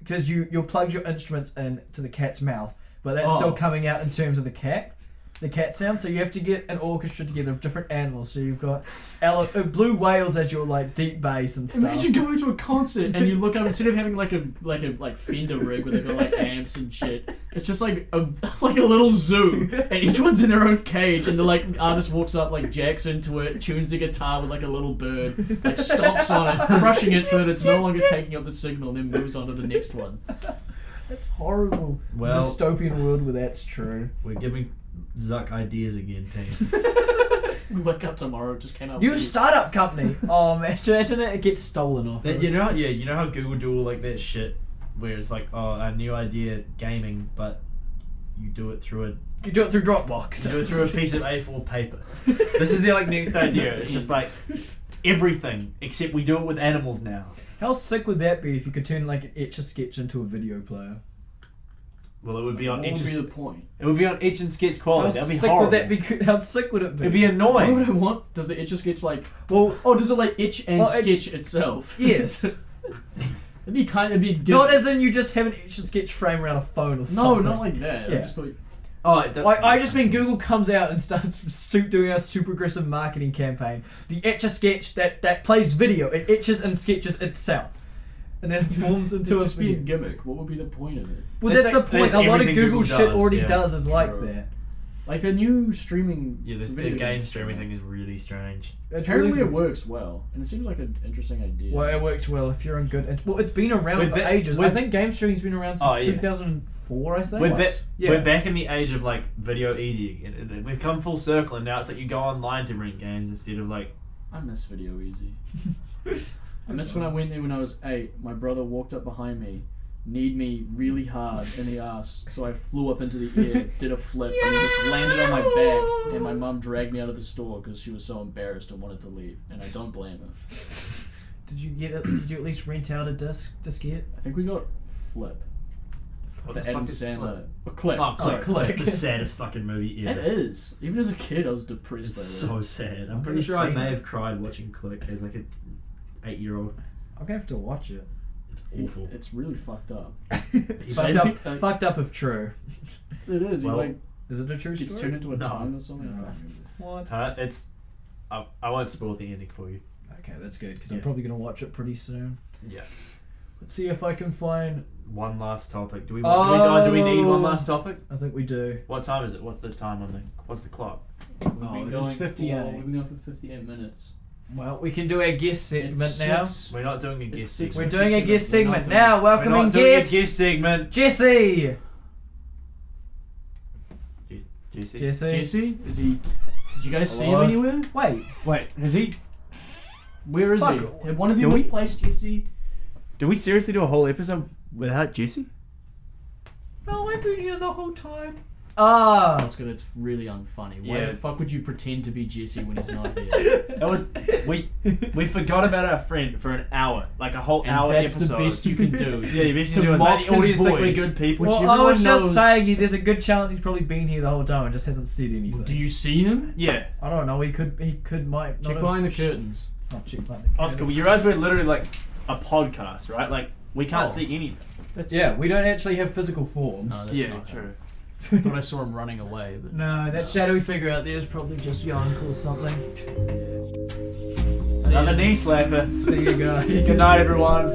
because you'll plug your instruments in to the cat's mouth, but that's still coming out in terms of the cat sound. So you have to get an orchestra together of different animals. So you've got blue whales as your like deep bass and stuff. Imagine going to a concert and you look up instead of having like a Fender rig where they've got like amps and shit. It's just like a little zoo, and each one's in their own cage. And the like artist walks up, like jacks into it, tunes the guitar with like a little bird, like stomps on it, crushing it so that it's no longer taking up the signal, and then moves on to the next one. That's horrible. Well- dystopian world where that's true. We're giving Zuck ideas again, team. We wake up tomorrow, it just came out. New startup company. Oh man, imagine it gets stolen off us. You know how Google do all like that shit where it's like, oh, a new idea, gaming, but you do it through You do it through Dropbox. a piece of A4 paper. This is their like next idea. It's just like everything except we do it with animals now. How sick would that be if you could turn like an Etch-a-Sketch into a video player? Well, it would be on What would Etch. be the point? It would be on Etch and Sketch How quality. That'd be sick horrible. would that be? How sick would it be? It'd be What annoying. would I want? Does the Etch-a-Sketch like... Well, Oh, does it like itch and Well, sketch itself? yes. It'd be good. Not as in you just have an Etch-a-Sketch frame around a phone or No, something. not like that. Yeah. I just thought... I just mean Google comes out and starts doing a super aggressive marketing campaign. The Etch-a-Sketch that plays video, it etches and sketches itself. And then it forms into It'd a just be a video. gimmick. What would be the point of it? Well, That's that's like- the point. that's A lot of everything Google Google shit does, already yeah. does is like True. that. Like the new streaming... Yeah, the video game games streaming thing is really strange. It's Apparently really it good. works well, and it seems like an interesting idea. Well, it works well if you're in good. Well, it's been around With for that- ages. I with- think game streaming's been around since Oh, yeah. 2004. I think. Yeah. We're back in the age of like video easy again. We've come full circle, and now it's like you go online to rent games instead of like. I miss Video Easy. I miss when I went there when I was 8. My brother walked up behind me, kneed me really hard in the ass, so I flew up into the air, did a flip, and then just landed on my back. And my mum dragged me out of the store because she was so embarrassed and wanted to leave, and I don't blame her. Did you get it? Did you at least rent out a diskette? I think we got Flip. What The the Adam fuck is Sandler. Click. Oh, sorry. Click. It's the saddest fucking movie It ever. is. Even as a kid, I was depressed It's by that. so sad. I'm I've pretty never sure I seen may it. have cried watching Click as like a 8-year-old. I'm gonna have to watch it. It's awful. It's really fucked up. Fucked up if true. It is. Well, He like Is it a true gets story? turned into a No. tongue or something. I No. can't remember. What? It's. I won't spoil the ending for you. Okay, that's good because I'm Yeah. probably gonna watch it pretty soon. Yeah. Let's see if I can find. One last topic. Do we need one last topic? I think we do. What time is it? What's the time on the? What's the clock? We've Oh, been it's going 58. We've been going for 58 minutes. Well, we can do our guest segment It's now. 6. We're not doing a guest six. We're segment. doing a guest We're not segment doing- now. We're Welcoming not doing guest a guest segment. Jesse. Jesse. Jesse. Jesse, is he? Did you guys see him Hello? anywhere? Wait. Wait, is he? Where is Fuck. he? Have one of you Do we- misplaced Jesse? Did we seriously do a whole episode without Jesse? No, I've been here the whole time. Ah. That's good. It's really unfunny. Why Yeah. the fuck would you pretend to be Jesse when he's not here? That was we forgot about our friend for an hour, like a whole And hour that's episode. the best you can do. is Yeah, to- you best to you do is mock make the his audience think we're voice. good people. Which Well, I was everyone just knows- saying, there's a good chance he's probably been here the whole time and just hasn't said anything. Do you see him? Yeah, I don't know. He might. not Check have- behind the curtains. Oh, check behind the curtains. Oscar, well, you realize we're literally like a podcast, right? Like We can't Oh. see any. That's, Yeah, we don't actually have physical forms. No, that's Yeah, not true. I thought I saw him running away, but No, that shadowy figure out there is probably just your uncle or something. Another knee slapper. See you guys. Good night, everyone.